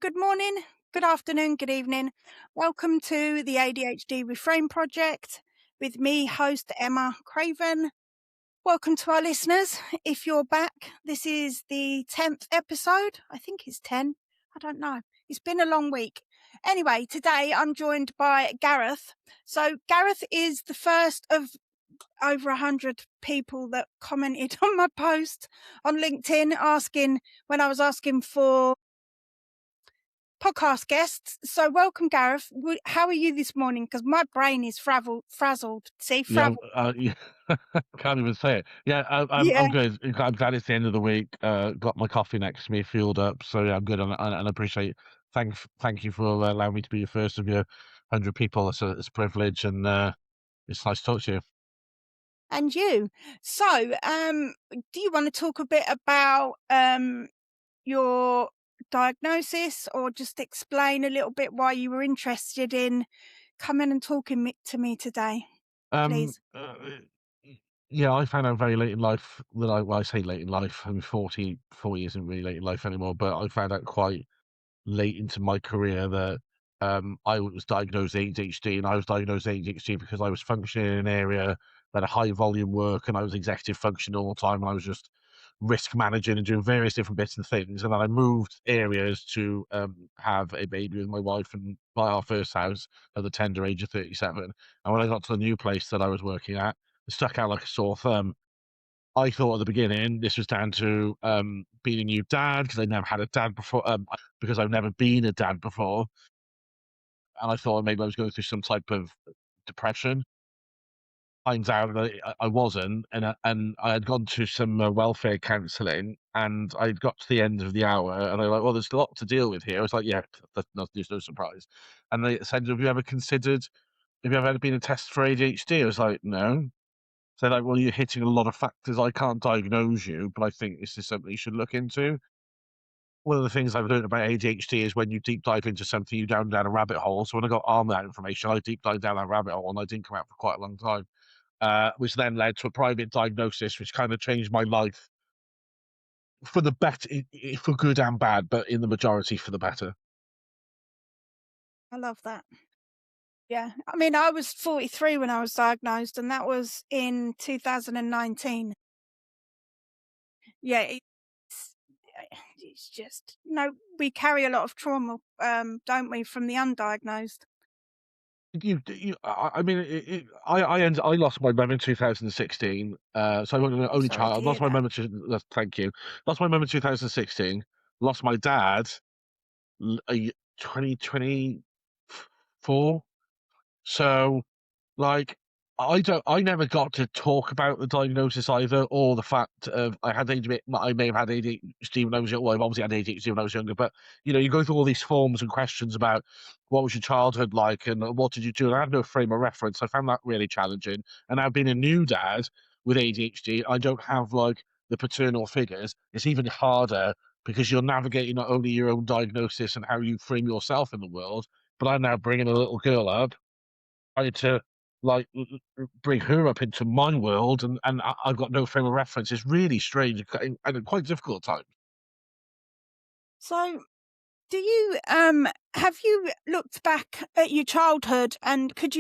Good morning, good afternoon, good evening. Welcome to the ADHD Reframe Project with me, host Emma Craven. Welcome to our listeners. If you're back, this is the 10th episode. I think it's 10. I don't know. It's been a long week. Anyway, today I'm joined by Gareth. So Gareth is the first of over 100 people that commented on my post on LinkedIn when I was asking for podcast guests. So welcome, Gareth. How are you this morning? Because my brain is frazzled. See, Yeah, frazzled. yeah, can't even say it. Yeah, I'm Yeah. good. I'm glad it's the end of the week. Got my coffee next to me, fueled up. So yeah, I'm good, and I appreciate. Thank you for allowing me to be the first of your 100 people. It's a privilege, and it's nice to talk to you. And you. So, do you want to talk a bit about your diagnosis, or just explain a little bit why you were interested in coming and talking to me today, Um, please? uh, y- yeah, I found out very late in life that well, I say late in life. I mean, 40 isn't really late in life anymore, but I found out quite late into my career that I was diagnosed ADHD, and I was diagnosed ADHD because I was functioning in an area that had high volume work, and I was executive functioning all the time, and I was just risk managing and doing various different bits and things. And then I moved areas to have a baby with my wife and buy our first house at the tender age of 37. And when I got to the new place that I was working at, it stuck out like a sore thumb. I thought at the beginning this was down to being a new dad because I never had a dad before, because I've never been a dad before, and I thought maybe I was going through some type of depression. Finds out that I wasn't, and I had gone to some welfare counselling, and I'd got to the end of the hour, and they're like, "Well, there's a lot to deal with here." I was like, "Yeah, there's no surprise." And they said, Have you ever been a test for ADHD?" I was like, "No." So like, "Well, you're hitting a lot of factors. I can't diagnose you, but I think this is something you should look into." One of the things I've learned about ADHD is when you deep dive into something, you down a rabbit hole. So when I got armed with that information, I deep dived down that rabbit hole, and I didn't come out for quite a long time, which then led to a private diagnosis, which kind of changed my life for the better, for good and bad, but in the majority for the better. I love that. Yeah. I mean, I was 43 when I was diagnosed, and that was in 2019. Yeah, it's just we carry a lot of trauma, don't we, from the undiagnosed? I mean, I lost my mum in 2016. So I'm the I'm only sorry child. to I hear lost my that. mum thank you. Lost my mum in 2016. Lost my dad 2024. So, like, I never got to talk about the diagnosis either, or the fact of I had ADHD. I may have had ADHD when I was young. Well, I've obviously had ADHD when I was younger, but you go through all these forms and questions about what was your childhood like and what did you do. And I had no frame of reference. I found that really challenging. And now being a new dad with ADHD, I don't have like the paternal figures. It's even harder because you're navigating not only your own diagnosis and how you frame yourself in the world, but I'm now bringing a little girl up trying to like bring her up into my world, and I've got no frame of reference. It's really strange and quite difficult at times. So, do you have you looked back at your childhood, and can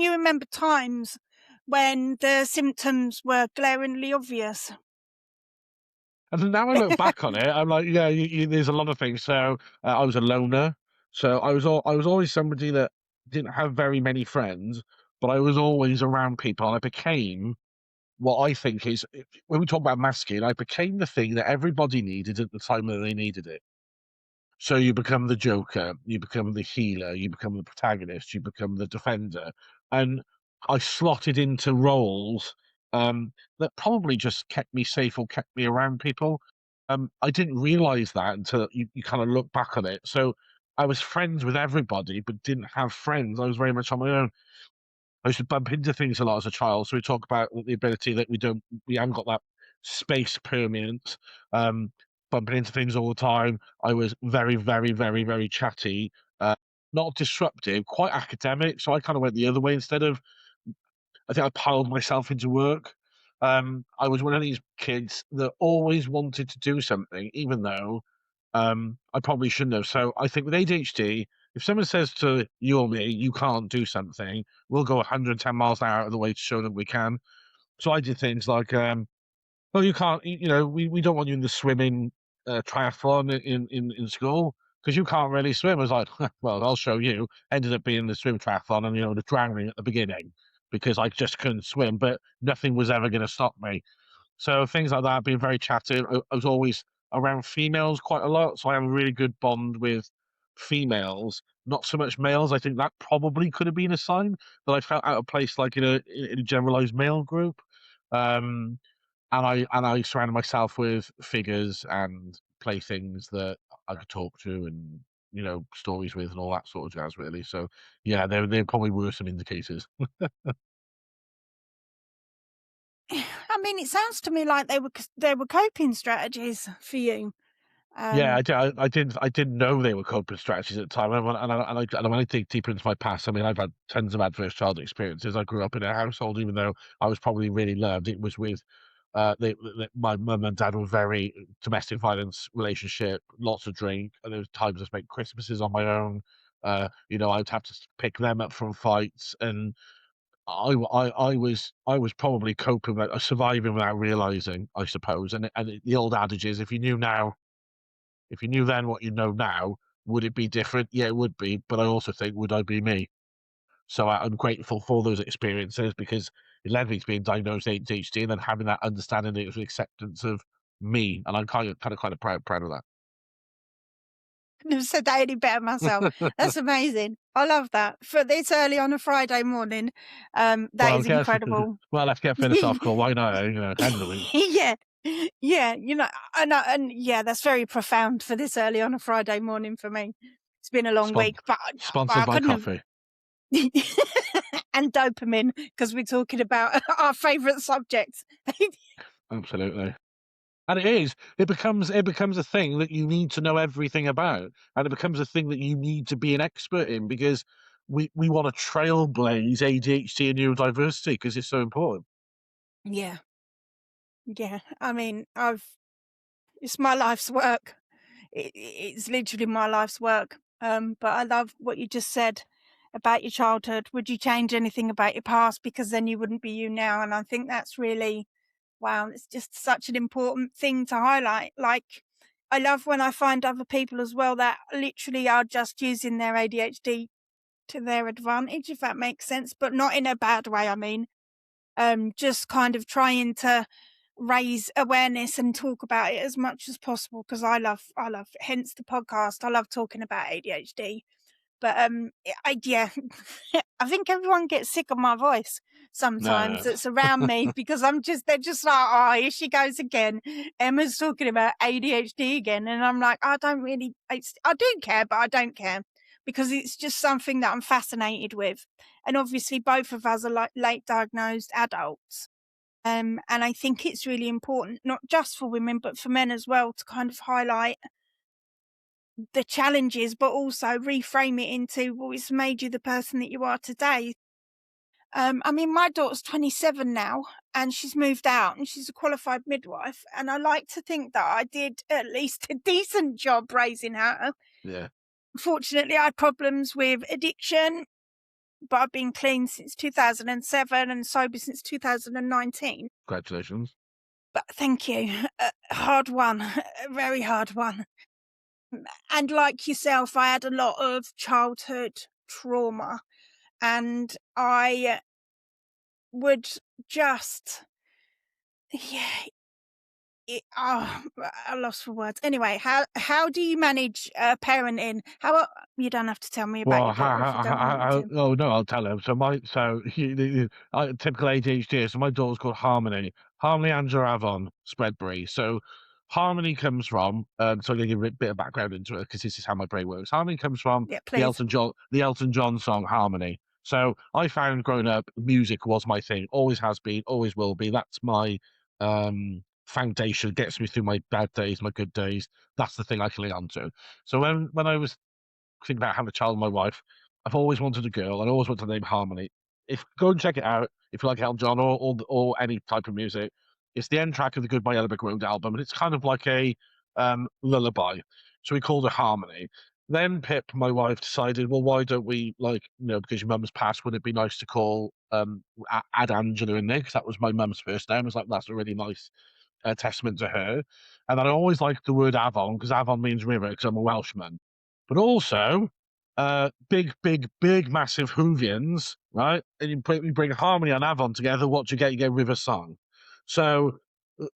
you remember times when the symptoms were glaringly obvious? And then now I look back on it, I'm like, yeah, there's a lot of things. So I was a loner, so I was always somebody that didn't have very many friends, but I was always around people. And I became what I think is when we talk about masculine, I became the thing that everybody needed at the time that they needed it. So you become the Joker, you become the healer, you become the protagonist, you become the defender, and I slotted into roles that probably just kept me safe or kept me around people. I didn't realize that until you kind of look back on it. So I was friends with everybody, but didn't have friends. I was very much on my own. I used to bump into things a lot as a child. So we talk about the ability that we haven't got that space permanent, um, bumping into things all the time. I was very, very, very, very chatty, uh, not disruptive, quite academic. So I kind of went the other way instead of, I think I piled myself into work. I was one of these kids that always wanted to do something, even though I probably shouldn't have. So I think with ADHD, if someone says to you or me, "You can't do something," we'll go 110 miles an hour out of the way to show them we can. So I did things like, "Well, you can't, we don't want you in the swimming, triathlon in school because you can't really swim." I was like, "Well, I'll show you." Ended up being the swim triathlon and, the drowning at the beginning because I just couldn't swim, but nothing was ever gonna stop me. So things like that, being very chatty. I was always around females quite a lot, so I have a really good bond with females, not so much males. I think that probably could have been a sign that I felt out of place, like in a generalized male group. Um, and I surrounded myself with figures and playthings that I could talk to and stories with and all that sort of jazz. Really, so yeah, there probably were some indicators. I mean, it sounds to me like they were coping strategies for you. Yeah, Um, I didn't know they were coping strategies at the time, and when I dig deeper into my past, I mean, I've had tons of adverse childhood experiences. I grew up in a household, even though I was probably really loved, it was with, my mum and dad were very domestic violence relationship, lots of drink, and there was times I spent Christmases on my own. I'd have to pick them up from fights, and I was probably coping with surviving without realizing, I suppose. And the old adage is, if you knew then what you know now, would it be different? Yeah, it would be, but I also think, would I be me? So I'm grateful for those experiences because it led me to being diagnosed with ADHD and then having that understanding that it was acceptance of me, and I'm kind of proud of that. Couldn't have said that any better myself. That's amazing. I love that. For this early on a Friday morning, that Well, I is guess incredible. well, let's get philosophical. Why not? End of the week. Yeah. Yeah, and yeah, that's very profound for this early on a Friday morning for me. It's been a long Spon- week, but Sponsored I by couldn't have. coffee. And dopamine, because 'cause we're talking about our favourite subjects. Absolutely. And it is. It becomes a thing that you need to know everything about, and it becomes a thing that you need to be an expert in because we want to trailblaze ADHD and neurodiversity because it's so important. Yeah, yeah. I mean, it's my life's work. It's literally my life's work. But I love what you just said about your childhood. Would you change anything about your past? Because then you wouldn't be you now. And I think that's really, wow, it's just such an important thing to highlight. Like, I love when I find other people as well that literally are just using their ADHD to their advantage, if that makes sense, but not in a bad way. I mean, just kind of trying to raise awareness and talk about it as much as possible because I love hence the podcast. I love talking about ADHD. But yeah, I think everyone gets sick of my voice No, sometimes no. that's around me because they're just like, oh, here she goes again. Emma's talking about ADHD again. And I'm like, I do care, but I don't care because it's just something that I'm fascinated with. And obviously, both of us are like late diagnosed adults. And I think it's really important, not just for women, but for men as well, to kind of highlight the challenges, but also reframe it into, well, it's made you the person that you are today. I mean, my daughter's 27 now and she's moved out and she's a qualified midwife. And I like to think that I did at least a decent job raising her. Yeah, Fortunately, I had problems with addiction, but I've been clean since 2007 and sober since 2019. congratulations. But thank you. Hard one, a very hard one. And like yourself, I had a lot of childhood trauma and I would just yeah, I lost for words. Anyway, how do you manage, parenting? You don't have to tell me about Well, your daughter if you don't want me to. oh no, I'll tell him. Typical ADHD. So my daughter's called Harmony. Harmony Angela Avon Spreadbury. So Harmony comes from. So I'm gonna give a bit of background into it because this is how my brain works. Harmony comes from Yeah, the please. Elton John song Harmony. So I found growing up, music was my thing. Always has been, always will be. That's my foundation. Gets me through my bad days, my good days. That's the thing I cling on to. So when I was thinking about having a child with my wife, I've always wanted a girl, and I always wanted the name Harmony. If Go and check it out if you like Elton John or any type of music. It's the end track of the Goodbye Yellow Brick Road album, and it's kind of like a lullaby. So we called her Harmony. Then Pip, my wife, decided, well, why don't we, like, because your mum's passed, would it be nice to call, add Angela in there? Because that was my mum's first name. I was like, that's a really nice testament to her. And then I always liked the word Avon because Avon means river because I'm a Welshman. But also, big, big, big, massive Hoovians, right? And you bring Harmony and Avon together. What do you get? You get River Song. So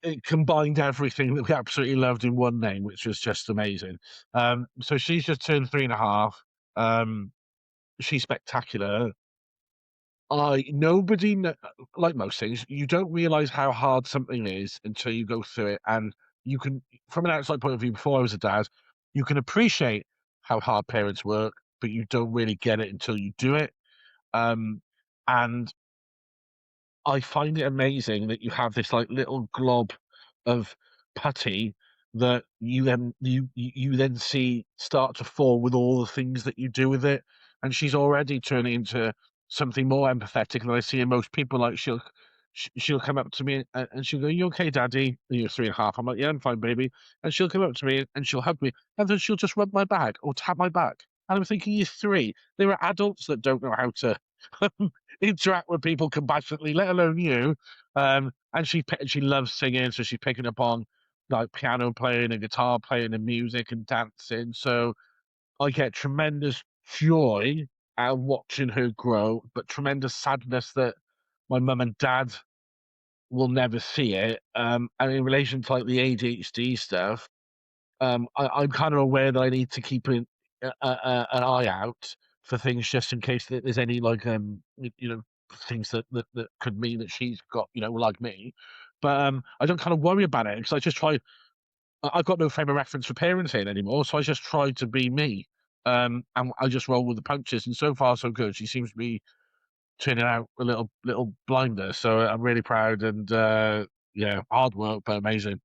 it combined everything that we absolutely loved in one name, which was just amazing. So she's just turned 3.5. She's spectacular. I nobody kn like most things, you don't realize how hard something is until you go through it, and you can from an outside point of view, before I was a dad, you can appreciate how hard parents work, but you don't really get it until you do it, and I find it amazing that you have this, like, little glob of putty that you then see start to fall with all the things that you do with it, and she's already turning into something more empathetic than I see in most people, like, she'll come up to me and she'll go, "You okay, daddy?" And you're 3.5. I'm like, "Yeah, I'm fine, baby." And she'll come up to me and she'll hug me, and then she'll just rub my back or tap my back, and I'm thinking, "You're 3." There are adults that don't know how to interact with people compassionately, let alone you. And she loves singing, so she's picking up on like piano playing and guitar playing and music and dancing. So I get tremendous joy out of watching her grow, but tremendous sadness that my mum and dad will never see it. And in relation to like the ADHD stuff, I'm kind of aware that I need to keep an eye out for things just in case that there's any like things that could mean that she's got like me, but I don't kind of worry about it because I just try. I've got no frame of reference for parenting anymore, so I just try to be me, and I just roll with the punches. And so far, so good. She seems to be turning out a little blinder, so I'm really proud. And yeah, hard work, but amazing.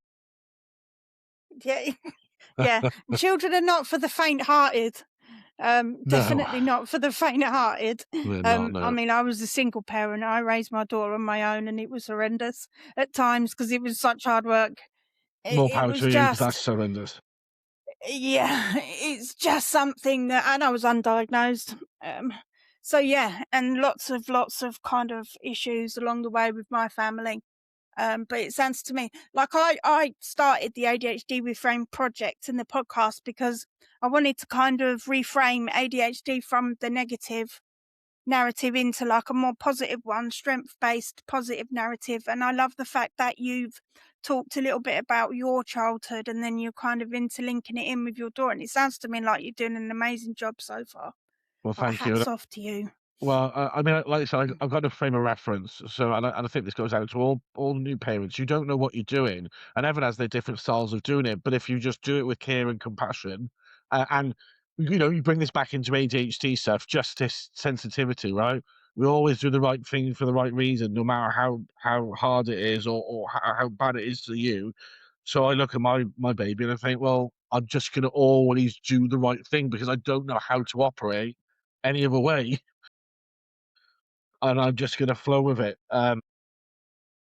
Yeah, yeah. Children are not for the faint-hearted. No, Definitely not for the faint-hearted. we're not. I No, mean, I was a single parent. I raised my daughter on my own, and it was horrendous at times because it was such hard work. more It power was to you because just that's horrendous. yeah, it's just something that and I was undiagnosed. So yeah, and lots of kind of issues along the way with my family. But it sounds to me like I started the ADHD Reframe project in the podcast because I wanted to kind of reframe ADHD from the negative narrative into like a more positive one, strength-based positive narrative. And I love the fact that you've talked a little bit about your childhood and then you're kind of interlinking it in with your daughter. And it sounds to me like you're doing an amazing job so far. Well, Like thank you. hats off to you. Well, I mean, like I said, I've got a frame of reference, so and I think this goes out to all new parents. You don't know what you're doing, and everyone has their different styles of doing it. But if you just do it with care and compassion, and you bring this back into ADHD stuff, justice, sensitivity, right? We always do the right thing for the right reason, no matter how hard it is or how bad it is to you. So I look at my baby and I think, well, I'm just going to always do the right thing because I don't know how to operate any other way. And I'm just gonna flow with it.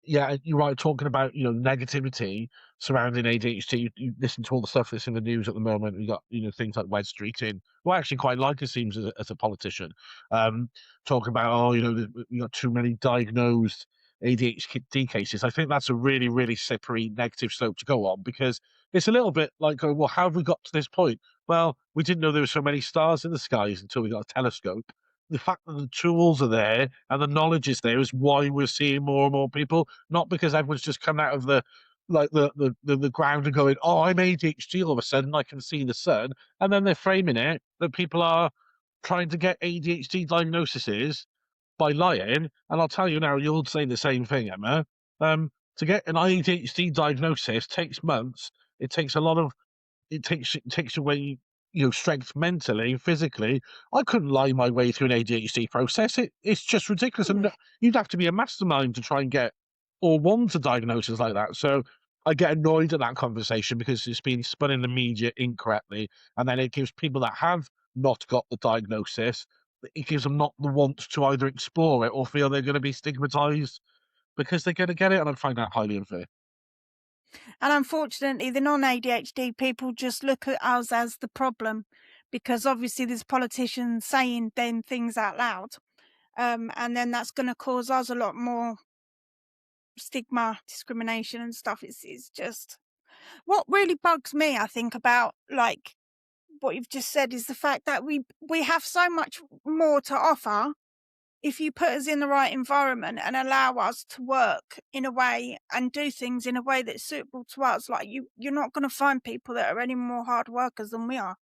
Yeah, you're right, talking about, negativity surrounding ADHD. You listen to all the stuff that's in the news at the moment. We got, things like Wed Streeting, who I actually quite like, it seems, as a politician. Talking about, oh, we got too many diagnosed ADHD cases. I think that's a really, really slippery negative slope to go on because it's a little bit like going, well, how have we got to this point? Well, we didn't know there were so many stars in the skies until we got a telescope. The fact that the tools are there and the knowledge is there is why we're seeing more and more people, not because everyone's just coming out of the ground and going, "Oh, I'm ADHD all of a sudden, I can see the sun," and then they're framing it that people are trying to get ADHD diagnoses by lying. And I'll tell you now, you'll say the same thing, Emma. To get an ADHD diagnosis takes months. It takes a lot of it takes away strength mentally, physically. I couldn't lie my way through an ADHD process. It's just ridiculous, and you'd have to be a mastermind to try and get or want a diagnosis like that. So I get annoyed at that conversation because it's been spun in the media incorrectly, and then it gives people that have not got the diagnosis, it gives them not the want to either explore it or feel they're going to be stigmatized because they're going to get it, and I find that highly unfair. And unfortunately, the non-ADHD people just look at us as the problem because obviously there's politicians saying then things out loud. And then that's going to cause us a lot more stigma, discrimination, and stuff. It's just what really bugs me, I think, about like what you've just said is the fact that we have so much more to offer if you put us in the right environment and allow us to work in a way and do things in a way that's suitable to us. Like you're not going to find people that are any more hard workers than we are.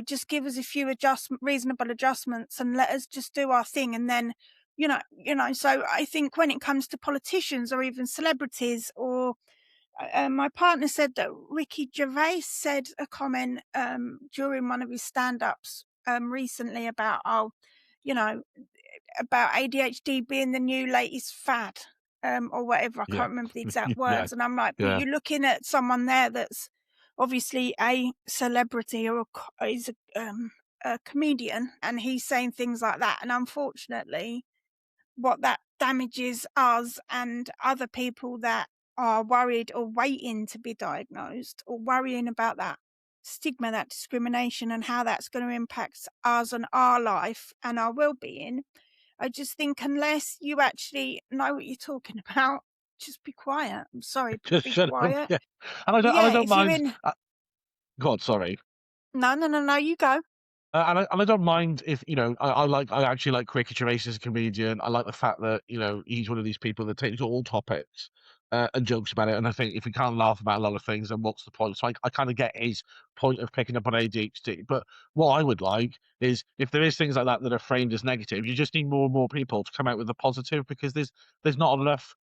Just give us a few reasonable adjustments and let us just do our thing. And then, so I think when it comes to politicians or even celebrities or my partner said that Ricky Gervais said a comment during one of his stand-ups recently about, you know, about ADHD being the new latest fad, or whatever. I Yeah. can't remember the exact Yeah. words. And I'm like, but Yeah. you're looking at someone there that's obviously a celebrity or is a comedian, and he's saying things like that. And unfortunately, what that damages us and other people that are worried or waiting to be diagnosed or worrying about that stigma, that discrimination, and how that's going to impact us and our life and our well-being. I just think unless you actually know what you're talking about, just be quiet. I'm sorry, but Just be shut up. quiet. Yeah. And I Yeah, don't if you're mind. in God, sorry. no, no, no, no, you go. And I don't mind if, I actually like Ricky Gervais as a comedian. I like the fact that, he's one of these people that takes all topics, and jokes about it, and I think if we can't laugh about a lot of things, then what's the point? So I kinda get his point of picking up on ADHD, but what I would like is if there is things like that that are framed as negative, you just need more and more people to come out with the positive because there's not enough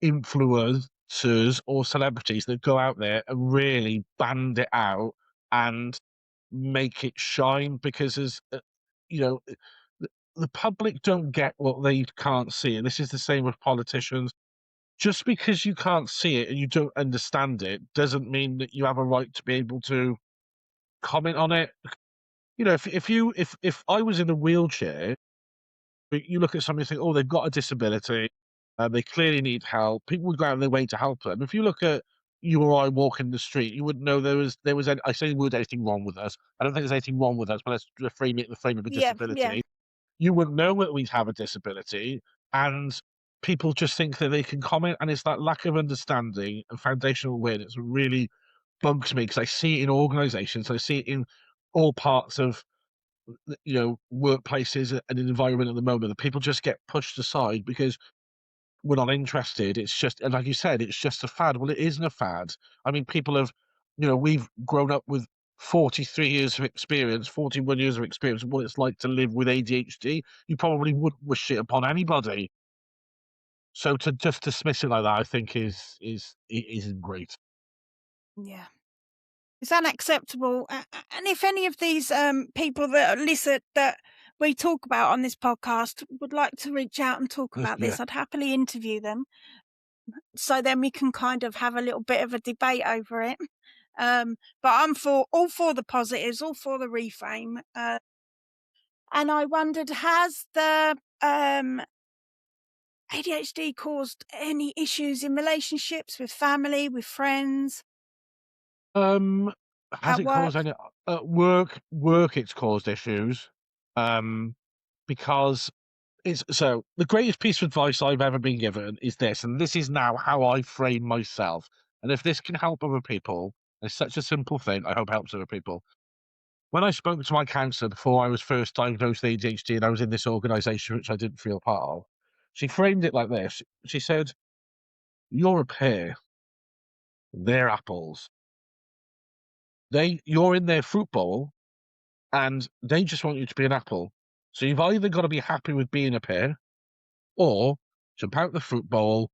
influencers or celebrities that go out there and really band it out and make it shine because you know, the public don't get what they can't see, and this is the same with politicians. Just because you can't see it and you don't understand it doesn't mean that you have a right to be able to comment on it. If I was in a wheelchair, but you look at somebody and think, "Oh, they've got a disability, they clearly need help." People would go out of their way to help them. If you look at you or I walking the street, you wouldn't know there was any I say the word anything wrong with us. I don't think there's anything wrong with us, but let's frame it in the frame of a Yeah, yeah, disability. You wouldn't know that we have a disability, and people just think that they can comment, and it's that lack of understanding and foundational awareness that really bugs me because I see it in organisations, I see it in all parts of workplaces and an environment at the moment that people just get pushed aside because we're not interested. It's just, and like you said, it's just a fad. Well, it isn't a fad. I mean, we've grown up with 43 years of experience, 41 years of experience of what it's like to live with ADHD. You probably wouldn't wish it upon anybody. So to just dismiss it like that, I think it isn't great. yeah. It's unacceptable. And if any of these people that listen that we talk about on this podcast would like to reach out and talk about Yeah. this, I'd happily interview them. So then we can kind of have a little bit of a debate over it. But I'm for all for the positives, all for the reframe. And I wondered, has the ADHD caused any issues in relationships with family, with friends, Um, has at it caused work? any work? It's caused issues, um, because the greatest piece of advice I've ever been given is this, and this is now how I frame myself. And if this can help other people, it's such a simple thing. I hope it helps other people. When I spoke to my counsellor before I was first diagnosed with ADHD, and I was in this organisation which I didn't feel part of, she framed it like this. She said, "You're a pear. They're apples. You're in their fruit bowl, and they just want you to be an apple. So you've either got to be happy with being a pear, or jump out the fruit bowl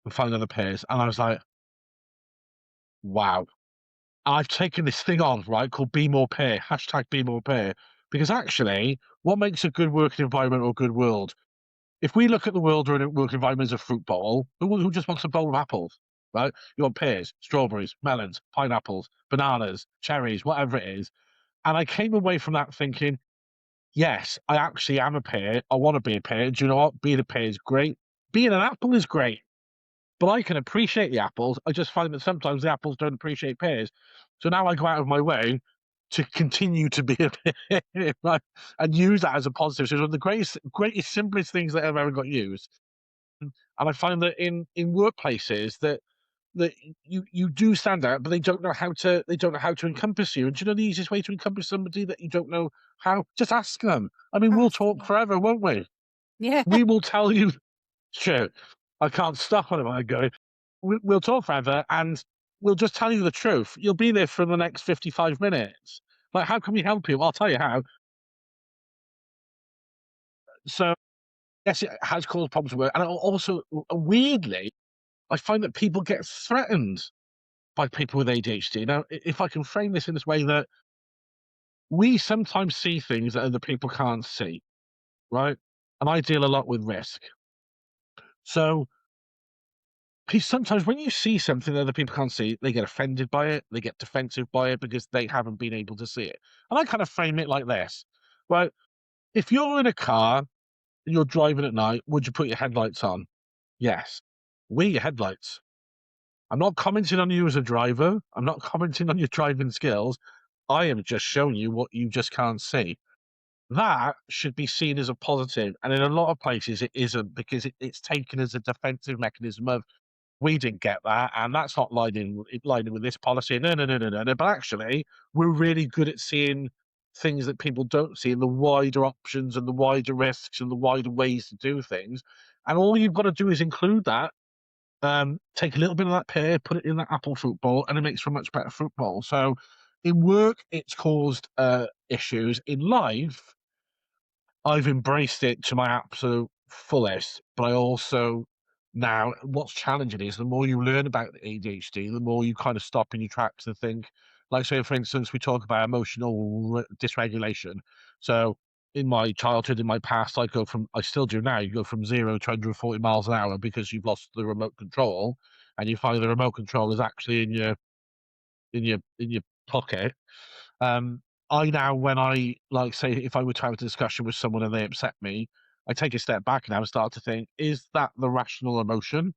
and find other pears." And I was like, wow. I've taken this thing on, right, called Be More Pear, hashtag Be More Pear. Because actually, what makes a good working environment or a good world? If we look at the world or a work environment as a fruit bowl, who just wants a bowl of apples, right? You want pears, strawberries, melons, pineapples, bananas, cherries, whatever it is. And I came away from that thinking, yes, I actually am a pear. I want to be a pear. Do you know what? Being a pear is great. Being an apple is great. but I can appreciate the apples. I just find that sometimes the apples don't appreciate pears. So now I go out of my way to continue to be a pear, right, and use that as a positive. So it's one of the greatest, simplest things that I've ever got used. And I find that in workplaces that you do stand out, but they don't know how to encompass you. And do you know the easiest way to encompass somebody that you don't know how? Just ask them. I mean, we'll Ask talk them. forever, won't we? Yeah. We will tell you. Sure, I can't stop on it when I go. We'll talk forever, and we'll just tell you the truth. You'll be there for the next 55 minutes. Like, how can we help you? Well, I'll tell you how. So, yes, it has caused problems at work, and also, weirdly, I find that people get threatened by people with ADHD. Now, if I can frame this in this way, that we sometimes see things that other people can't see, right? And I deal a lot with risk. So, sometimes when you see something that other people can't see, they get offended by it, they get defensive by it because they haven't been able to see it. And I kind of frame it like this, right? If you're in a car and you're driving at night, would you put your headlights on? Yes. Wear your headlights. I'm not commenting on you as a driver. I'm not commenting on your driving skills. I am just showing you what you just can't see. That should be seen as a positive, and in a lot of places it isn't, because it's taken as a defensive mechanism of, we didn't get that, and that's not lining with this policy. No, no, no, no, no, no. But actually, we're really good at seeing things that people don't see, and the wider options and the wider risks and the wider ways to do things. And all you've got to do is include that. Take a little bit of that pear, put it in that apple fruit bowl, and it makes for a much better fruit bowl. So, in work, it's caused issues. In life, I've embraced it to my absolute fullest, but I also now, what's challenging is the more you learn about the ADHD, the more you kind of stop in your tracks and think, like, say, for instance, we talk about emotional dysregulation. So in my childhood, in my past, I still do now, you go from 0 to 140 miles an hour because you've lost the remote control, and you find the remote control is actually in your pocket. I now, when I, like, say, if I were to have a discussion with someone and they upset me, I take a step back and I start to think, is that the rational emotion,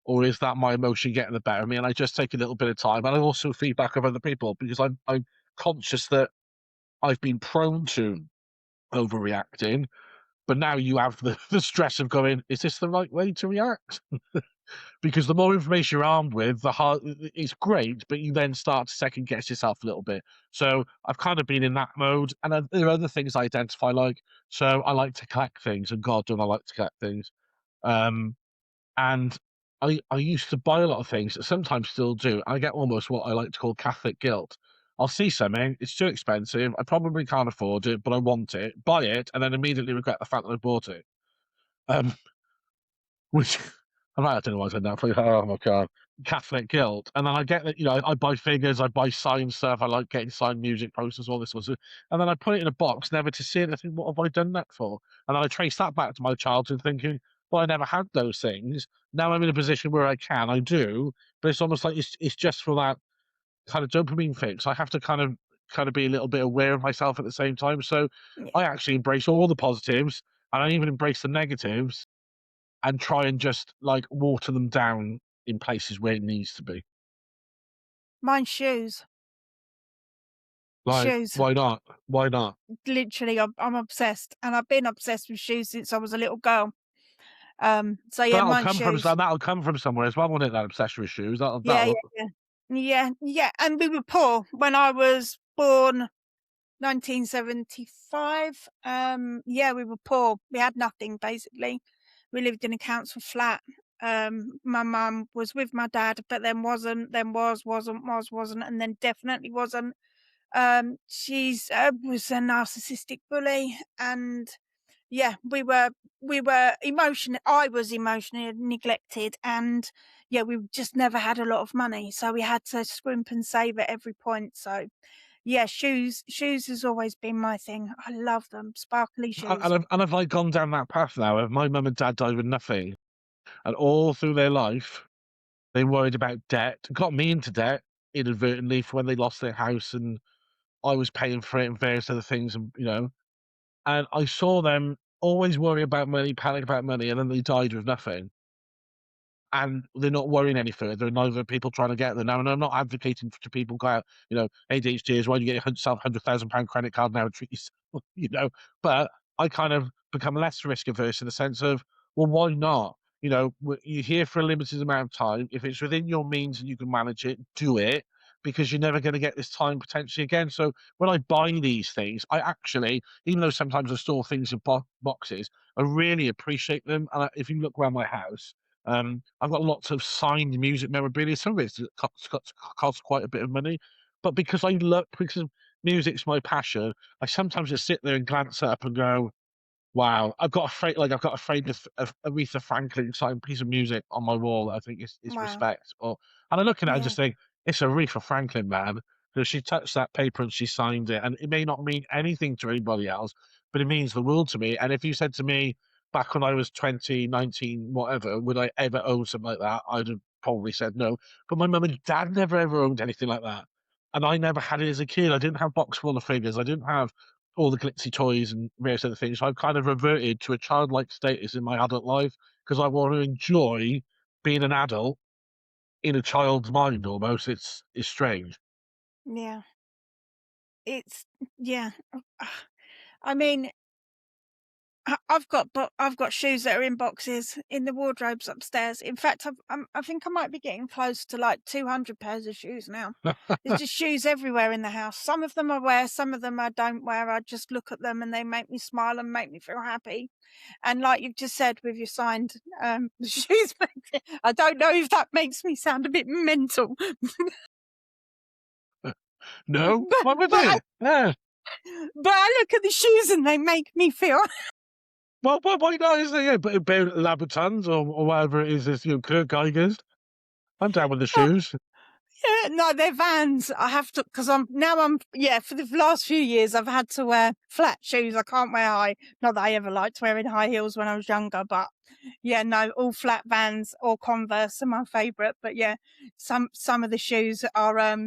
or is that my emotion getting the better of me? And I just take a little bit of time, and I also feedback of other people, because I'm conscious that I've been prone to overreacting. But now you have the stress of going, is this the right way to react? Because the more information you're armed with, the hard it's great, but you then start to second guess yourself a little bit. So I've kind of been in that mode, and there are other things I identify like. So I like to collect things, and God, don't I like to collect things. Um, and I used to buy a lot of things, sometimes still do. I get almost what I like to call Catholic guilt. I'll see something, it's too expensive, I probably can't afford it, but I want it, buy it, and then immediately regret the fact that I bought it. Um, which I don't know why I said that. Oh my god, Catholic guilt. And then I get that, I buy figures, I buy signed stuff. I like getting signed music posters, all this sort of stuff. And then I put it in a box, never to see it. I think, what have I done that for? And then I trace that back to my childhood, thinking, well, I never had those things. Now I'm in a position where I do, but it's almost like it's just for that kind of dopamine fix. I have to kind of be a little bit aware of myself at the same time. So Yeah. I actually embrace all the positives, and I even embrace the negatives, and try and just, like, water them down in places where it needs to be. Mine's shoes. Like, Shoes. why not? Why not? Literally, I'm obsessed, and I've been obsessed with shoes since I was a little girl. So But yeah, mine's shoes. that'll come from somewhere as well, won't it, that obsession with shoes? Yeah, yeah, That'll yeah. Yeah, yeah, and we were poor when I was born, 1975. Yeah, we were poor. We had nothing, basically. We lived in a council flat. My mum was with my dad, but then wasn't, then wasn't, and then definitely wasn't. She's was a narcissistic bully, and yeah, we were emotion I was emotionally neglected, and yeah, we just never had a lot of money, so we had to scrimp and save at every point. So yeah, shoes has always been my thing. I love them, sparkly shoes. and have I gone down that path now of my mum and dad died with nothing, and all through their life, they worried about debt, got me into debt inadvertently for when they lost their house, and I was paying for it and various other things, and and I saw them always worry about money, panic about money, and then they died with nothing. and they're not worrying any further, and neither are people trying to get there now. And I'm not advocating for people go out, ADHD is why you get yourself £100,000 credit card now and treat yourself, But I kind of become less risk averse in the sense of, well, why not? You're here for a limited amount of time. If it's within your means and you can manage it, do it, because you're never going to get this time potentially again. So when I buy these things, I actually, even though sometimes I store things in boxes, I really appreciate them. And if you look around my house, I've got lots of signed music memorabilia. Some of it's costs quite a bit of money, but because music's my passion, I sometimes just sit there and glance up and go, wow, I've got a frame of Aretha Franklin signed piece of music on my wall that I think is Wow. respect. And I look at it, I Yeah. just think, it's Aretha Franklin, man. Because she touched that paper and she signed it. And it may not mean anything to anybody else, but it means the world to me. And if you said to me back when I was 20, 19, whatever, would I ever own something like that? I'd have probably said no. But my mum and dad never ever owned anything like that. And I never had it as a kid. I didn't have box full of figures. I didn't have all the glitzy toys and various other things. So I've kind of reverted to a childlike status in my adult life because I want to enjoy being an adult in a child's mind almost. It's strange. Yeah. It's yeah. I mean, I've got shoes that are in boxes in the wardrobes upstairs. In fact, I think I might be getting close to like 200 pairs of shoes now. There's just shoes everywhere in the house. Some of them I wear, some of them I don't wear. I just look at them and they make me smile and make me feel happy. And like you've just said with your signed shoes, I don't know if that makes me sound a bit mental, No? but Why would but I, it? Yeah. but I look at the shoes and they make me feel. Well, why not? Is it? Yeah, but about Louboutins or whatever it is, Kurt Geiger's. I'm down with the shoes. Yeah, no, they're Vans. I have to because I'm for the last few years I've had to wear flat shoes. I can't wear high. Not that I ever liked wearing high heels when I was younger, but yeah, no, all flat Vans or Converse are my favourite. But yeah, some of the shoes are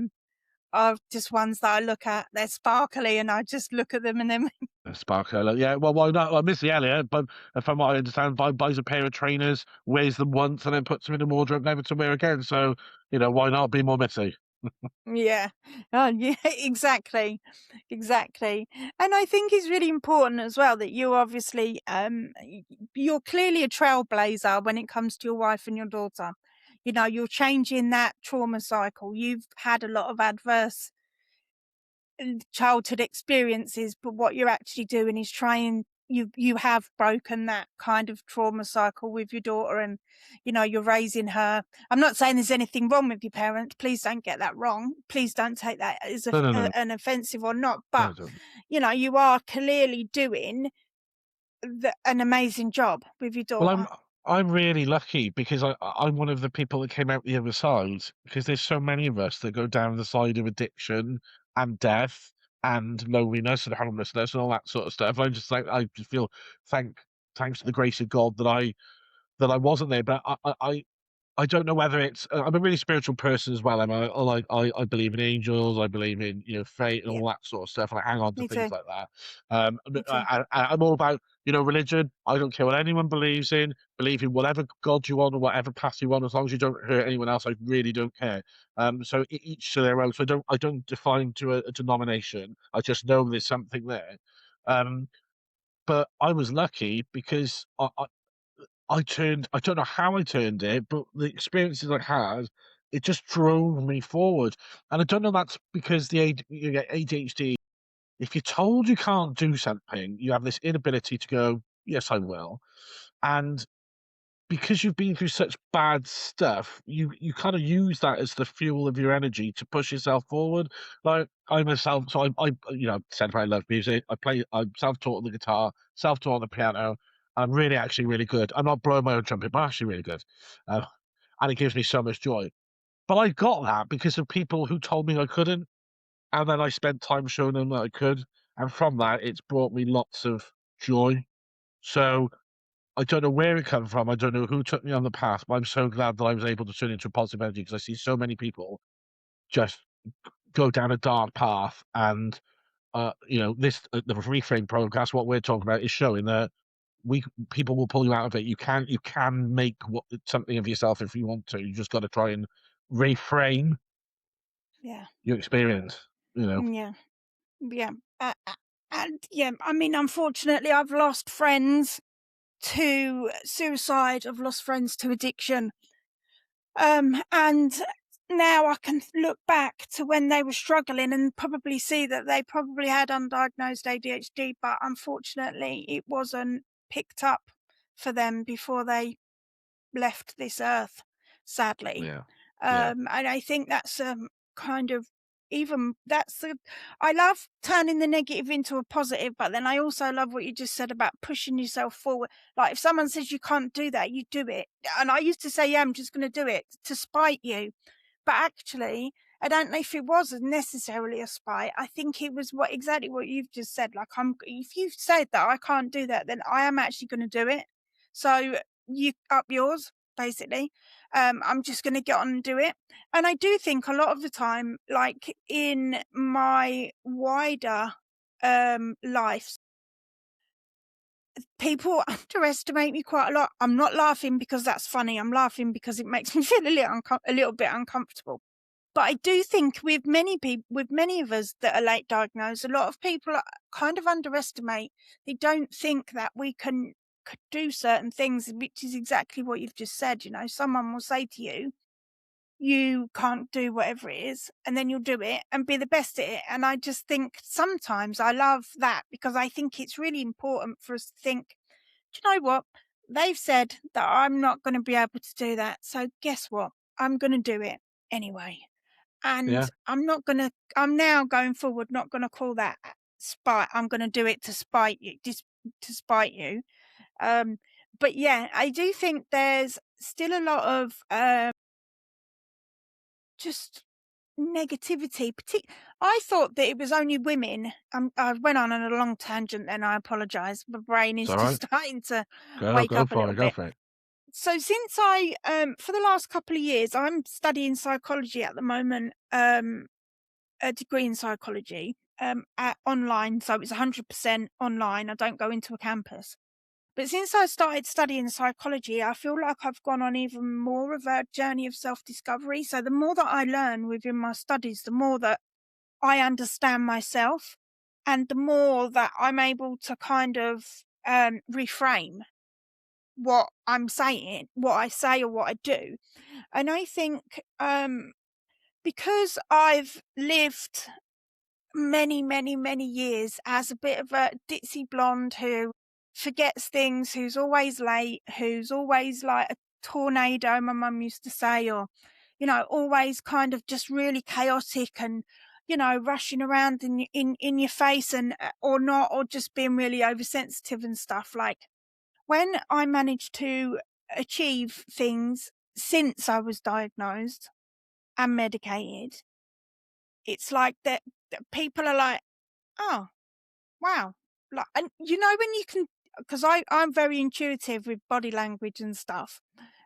just ones that I look at. They're sparkly, and I just look at them and then Sparkle. Yeah, well, why not? Well, Missy Elliott, but from what I understand, buys a pair of trainers, wears them once, and then puts them in the wardrobe, never to wear again. So, why not be more Missy? yeah. Oh, yeah, exactly. Exactly. And I think it's really important as well that you obviously, you're clearly a trailblazer when it comes to your wife and your daughter. You're changing that trauma cycle. You've had a lot of adverse childhood experiences, but what you're actually doing is trying you have broken that kind of trauma cycle with your daughter and you're raising her. I'm not saying there's anything wrong with your parents, please don't get that wrong, please don't take that as No, no, no, an offensive or not, no, but I don't. you are clearly doing an amazing job with your Well, daughter. I'm really lucky because I'm one of the people that came out the other side because there's so many of us that go down the side of addiction and death and loneliness and homelessness and all that sort of stuff. I just feel thanks to the grace of God that I wasn't there. But I don't know whether it's I'm a really spiritual person as well, Emma. I believe in angels, I believe in, fate and Yeah, all that sort of stuff, and I hang on to me things too, like that. me But too. I'm all about, religion. I don't care what anyone believes in. Believe in whatever God you want or whatever path you want, as long as you don't hurt anyone else. I really don't care. So each to their own. So I don't define to a denomination. I just know there's something there. Um, but I was lucky because I don't know how I turned it, but the experiences I had, it just drove me forward. And I don't know that's because you get ADHD. If you're told you can't do something, you have this inability to go, yes, I will. And because you've been through such bad stuff, you kind of use that as the fuel of your energy to push yourself forward. Like I myself, so I said I love music. I'm self-taught on the guitar, self-taught on the piano. I'm really actually really good. I'm not blowing my own trumpet, but I'm actually really good, uh, and it gives me so much joy. But I got that because of people who told me I couldn't, and then I spent time showing them that I could, and from that, it's brought me lots of joy. So I don't know where it come from. I don't know who took me on the path, but I'm so glad that I was able to turn it into positive energy because I see so many people just go down a dark path. And, the Reframe podcast, what we're talking about is showing that we people will pull you out of it. You can make something of yourself if you want to. You just got to try and reframe Yeah. your experience. You know. Yeah. Yeah. And yeah, I mean, unfortunately, I've lost friends to suicide. I've lost friends to addiction. And now I can look back to when they were struggling and probably see that they probably had undiagnosed ADHD, but unfortunately, it wasn't picked up for them before they left this earth, sadly. Yeah. Yeah. And I think that's kind of even that's the I love turning the negative into a positive, but then I also love what you just said about pushing yourself forward. Like if someone says you can't do that, you do it. And I used to say, yeah, I'm just going to do it to spite you. But actually, I don't know if it was necessarily a spite. I think it was what exactly what you've just said. Like, if you've said that I can't do that, then I am actually going to do it. So you up yours, basically. I'm just going to get on and do it. And I do think a lot of the time, like in my wider life, people underestimate me quite a lot. I'm not laughing because that's funny. I'm laughing because it makes me feel a little bit uncomfortable. But I do think with many people, with many of us that are late diagnosed, a lot of people kind of underestimate. They don't think that we could do certain things, which is exactly what you've just said. You know, someone will say to you, "You can't do whatever it is," and then you'll do it and be the best at it. And I just think sometimes I love that because I think it's really important for us to think, do you know what? They've said that I'm not going to be able to do that. So guess what? I'm going to do it anyway. And Yeah. I'm now going forward not gonna call that spite. I'm gonna do it to spite you, to spite you. Um, but yeah, I do think there's still a lot of, just negativity. I thought that it was only women. I went on a long tangent then, I apologise. My brain It's is all just right. starting to Go wake go up a for little it. Go bit. for it. So since for the last couple of years, I'm studying psychology at the moment, a degree in psychology, at online, so it's 100% online. I don't go into a campus. But since I started studying psychology, I feel like I've gone on even more of a journey of self-discovery. So the more that I learn within my studies, the more that I understand myself, and the more that I'm able to kind of reframe what I'm saying, what I say or what I do. And I think because I've lived many, many, many years as a bit of a ditzy blonde who forgets things, who's always late, who's always like a tornado, my mum used to say, or, you know, always kind of just really chaotic and, you know, rushing around in your face and or not, or just being really oversensitive and stuff. Like when I managed to achieve things since I was diagnosed and medicated, it's like that people are like, oh, wow. Like, and you know when you can, because I'm very intuitive with body language and stuff,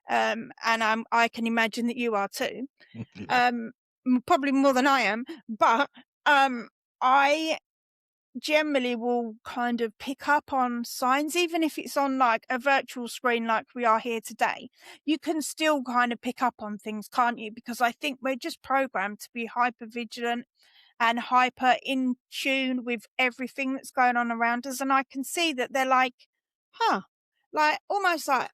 and I can imagine that you are too, Yeah. um, probably more than I am, but I generally will kind of pick up on signs, even if it's on like a virtual screen like we are here today. You can still kind of pick up on things, can't you? Because I think we're just programmed to be hyper vigilant and hyper in tune with everything that's going on around us. And I can see that they're like, huh, like almost like,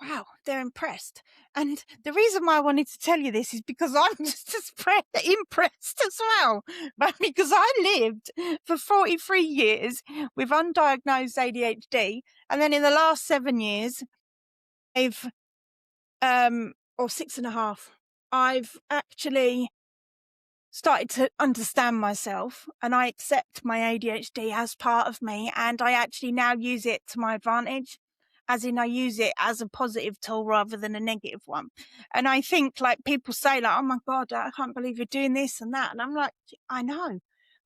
wow, they're impressed. And the reason why I wanted to tell you this is because I'm just as impressed as well. But because I lived for 43 years with undiagnosed ADHD. And then in the last 7 years, I've, or 6.5, I've actually started to understand myself and I accept my ADHD as part of me, and I actually now use it to my advantage, as in I use it as a positive tool rather than a negative one. And I think like people say like, oh my God, I can't believe you're doing this and that. And I'm like, I know.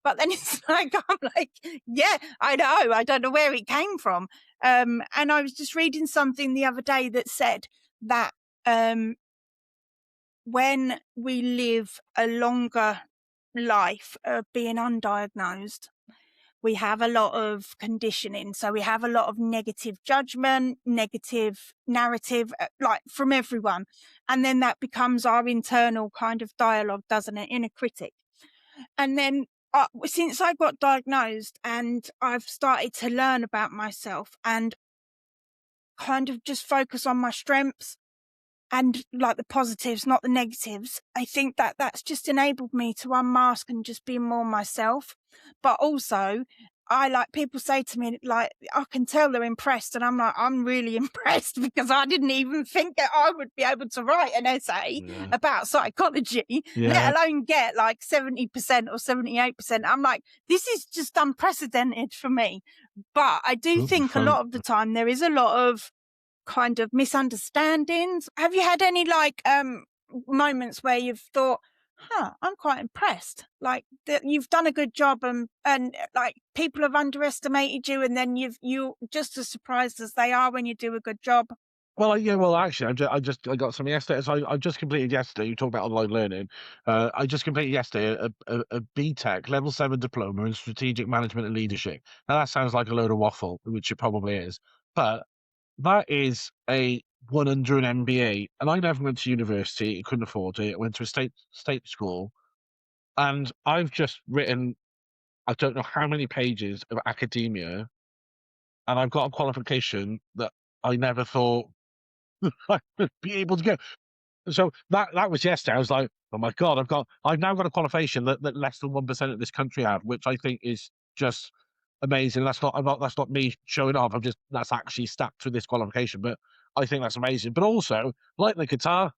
But then it's like, I'm like, yeah, I know. I don't know where it came from. And I was just reading something the other day that said that, when we live a longer life of being undiagnosed, we have a lot of conditioning. So we have a lot of negative judgment, negative narrative, like from everyone. And then that becomes our internal kind of dialogue, doesn't it? Inner critic. And then since I got diagnosed and I've started to learn about myself and kind of just focus on my strengths and like the positives, not the negatives. I think that that's just enabled me to unmask and just be more myself. But also, I like people say to me, like, I can tell they're impressed. And I'm like, I'm really impressed because I didn't even think that I would be able to write an essay Yeah. about psychology, Yeah. let alone get like 70% or 78%. I'm like, this is just unprecedented for me. But I do Oop, my think a phone. lot of the time there is a lot of kind of misunderstandings. Have you had any like moments where you've thought, "Huh, I'm quite impressed. Like that you've done a good job and like people have underestimated you and then you're just as surprised as they are when you do a good job." Well, yeah, well, actually, I got some yesterday. So I just completed yesterday. You talk about online learning. I just completed yesterday a BTEC level 7 diploma in strategic management and leadership. Now that sounds like a load of waffle, which it probably is, but that is a one under an MBA. And I never went to university; couldn't afford it. I went to a state school, and I've just written I don't know how many pages of academia, and I've got a qualification that I never thought I would be able to get. So that was yesterday. I was like, "Oh my god, I've now got a qualification that less than 1% of this country have," which I think is just amazing. That's not me showing off. I'm just that's actually stacked with this qualification, but I think that's amazing. But also, like the guitar,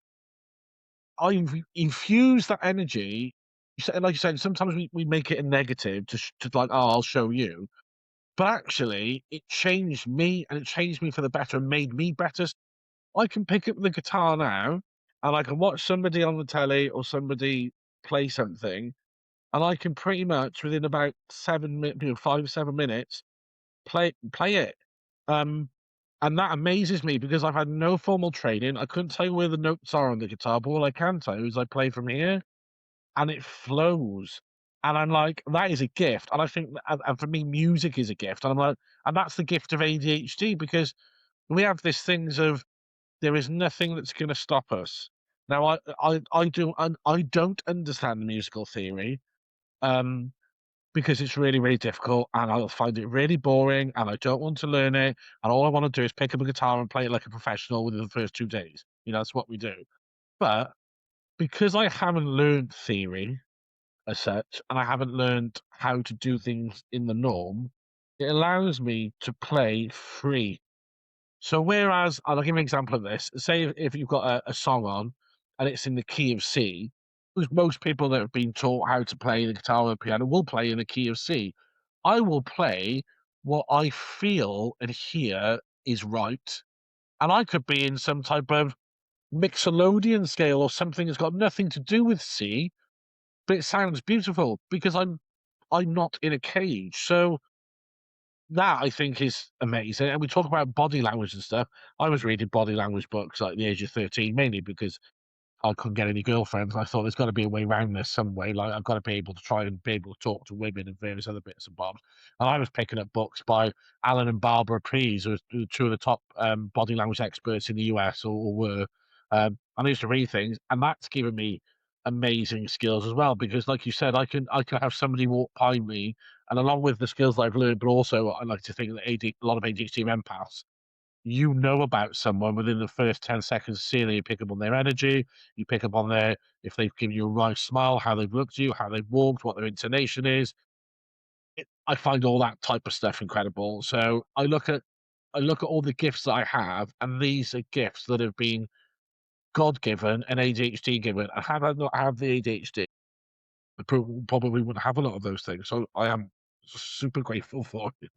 I've infused that energy. Like you said, sometimes we make it a negative to like, "Oh, I'll show you." But actually, it changed me, and it changed me for the better and made me better. I can pick up the guitar now, and I can watch somebody on the telly or somebody play something, and I can pretty much within about 5, 7 minutes play it. Um, and that amazes me because I've had no formal training. I couldn't tell you where the notes are on the guitar, but all I can tell you is I play from here, and it flows. And I'm like, that is a gift. And I think, and for me, music is a gift. And I'm like, and that's the gift of ADHD because we have these things of there is nothing that's gonna stop us. Now I don't understand the musical theory, um, because it's really, really difficult, and I'll find it really boring, and I don't want to learn it, and all I wanna do is pick up a guitar and play it like a professional within the first 2 days. You know, that's what we do. But because I haven't learned theory as such, and I haven't learned how to do things in the norm, it allows me to play free. So whereas I'll give you an example of this. Say if you've got a song on and it's in the key of C, because most people that have been taught how to play the guitar or the piano will play in the key of C. I will play what I feel and hear is right. And I could be in some type of mixolydian scale or something that's got nothing to do with C, but it sounds beautiful because I'm not in a cage. So that I think is amazing, and we talk about body language and stuff. I was reading body language books at the age of 13, mainly because I couldn't get any girlfriends. I thought there's got to be a way around this some way. Like I've got to be able to try and be able to talk to women and various other bits and bobs. And I was picking up books by Alan and Barbara Pease, who are two of the top body language experts in the US, or were. And I used to read things, and that's given me amazing skills as well. Because, like you said, I can have somebody walk by me, and along with the skills that I've learned, but also I like to think that a lot of ADHD empaths you know about someone within the first 10 seconds of seeing them. You pick up on their energy, you pick up on their if they've given you a right smile, how they've looked at you, how they've walked, what their intonation is. I find all that type of stuff incredible. So I look at all the gifts that I have, and these are gifts that have been God given and ADHD given. And had I not have the ADHD, I probably wouldn't have a lot of those things. So I am super grateful for it.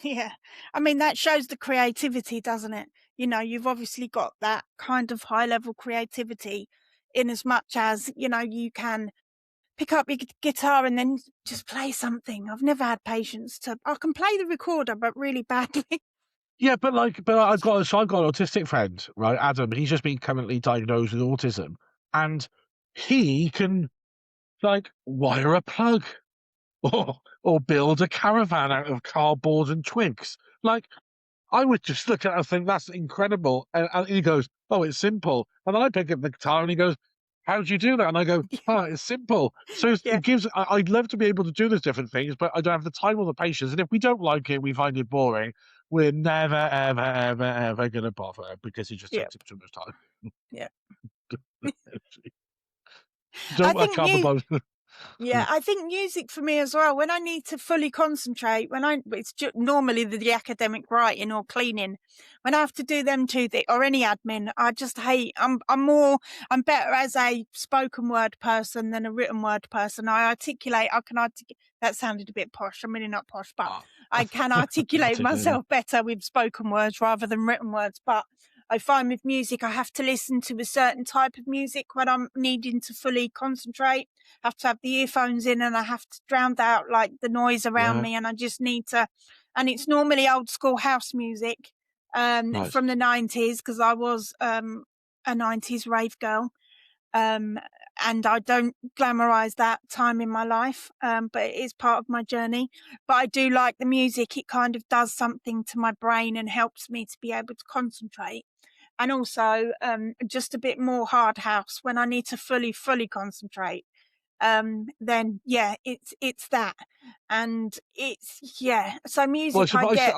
Yeah. I mean, that shows the creativity, doesn't it? You know, you've obviously got that kind of high level creativity in as much as, you know, you can pick up your guitar and then just play something. I've never had patience to I can play the recorder, but really badly. Yeah, but I've got an autistic friend, right? Adam, he's just been currently diagnosed with autism, and he can like wire a plug. or build a caravan out of cardboard and twigs. Like, I would just look at it and think, "That's incredible," and he goes, "Oh, it's simple." And then I pick up the guitar and he goes, "How do you do that?" And I go, "Oh, it's simple." So Yeah, it gives I'd love to be able to do those different things, but I don't have the time or the patience, and if we don't like it, we find it boring, we're never, ever, ever, ever gonna bother because it just yeah, takes up too much time. yeah. I Don't I think can't be mu bothered. Yeah, I think music for me as well, when I need to fully concentrate, when I it's normally the academic writing or cleaning. When I have to do them 2 or any admin, I just hate I'm better as a spoken word person than a written word person. I can articulate. That sounded a bit posh. I'm really not posh, but Ah, I can articulate articulate it. myself better with spoken words rather than written words. But I find with music, I have to listen to a certain type of music when I'm needing to fully concentrate. Have to have the earphones in and I have to drown out like the noise around Yeah, me and I just need to, and it's normally old school house music nice. from the 90s because I was a 90s rave girl. Um, and I don't glamorize that time in my life, but it is part of my journey. But I do like the music. It kind of does something to my brain and helps me to be able to concentrate. And also just a bit more hard house when I need to fully concentrate. Then yeah, it's that. And it's yeah. So Well, music I get.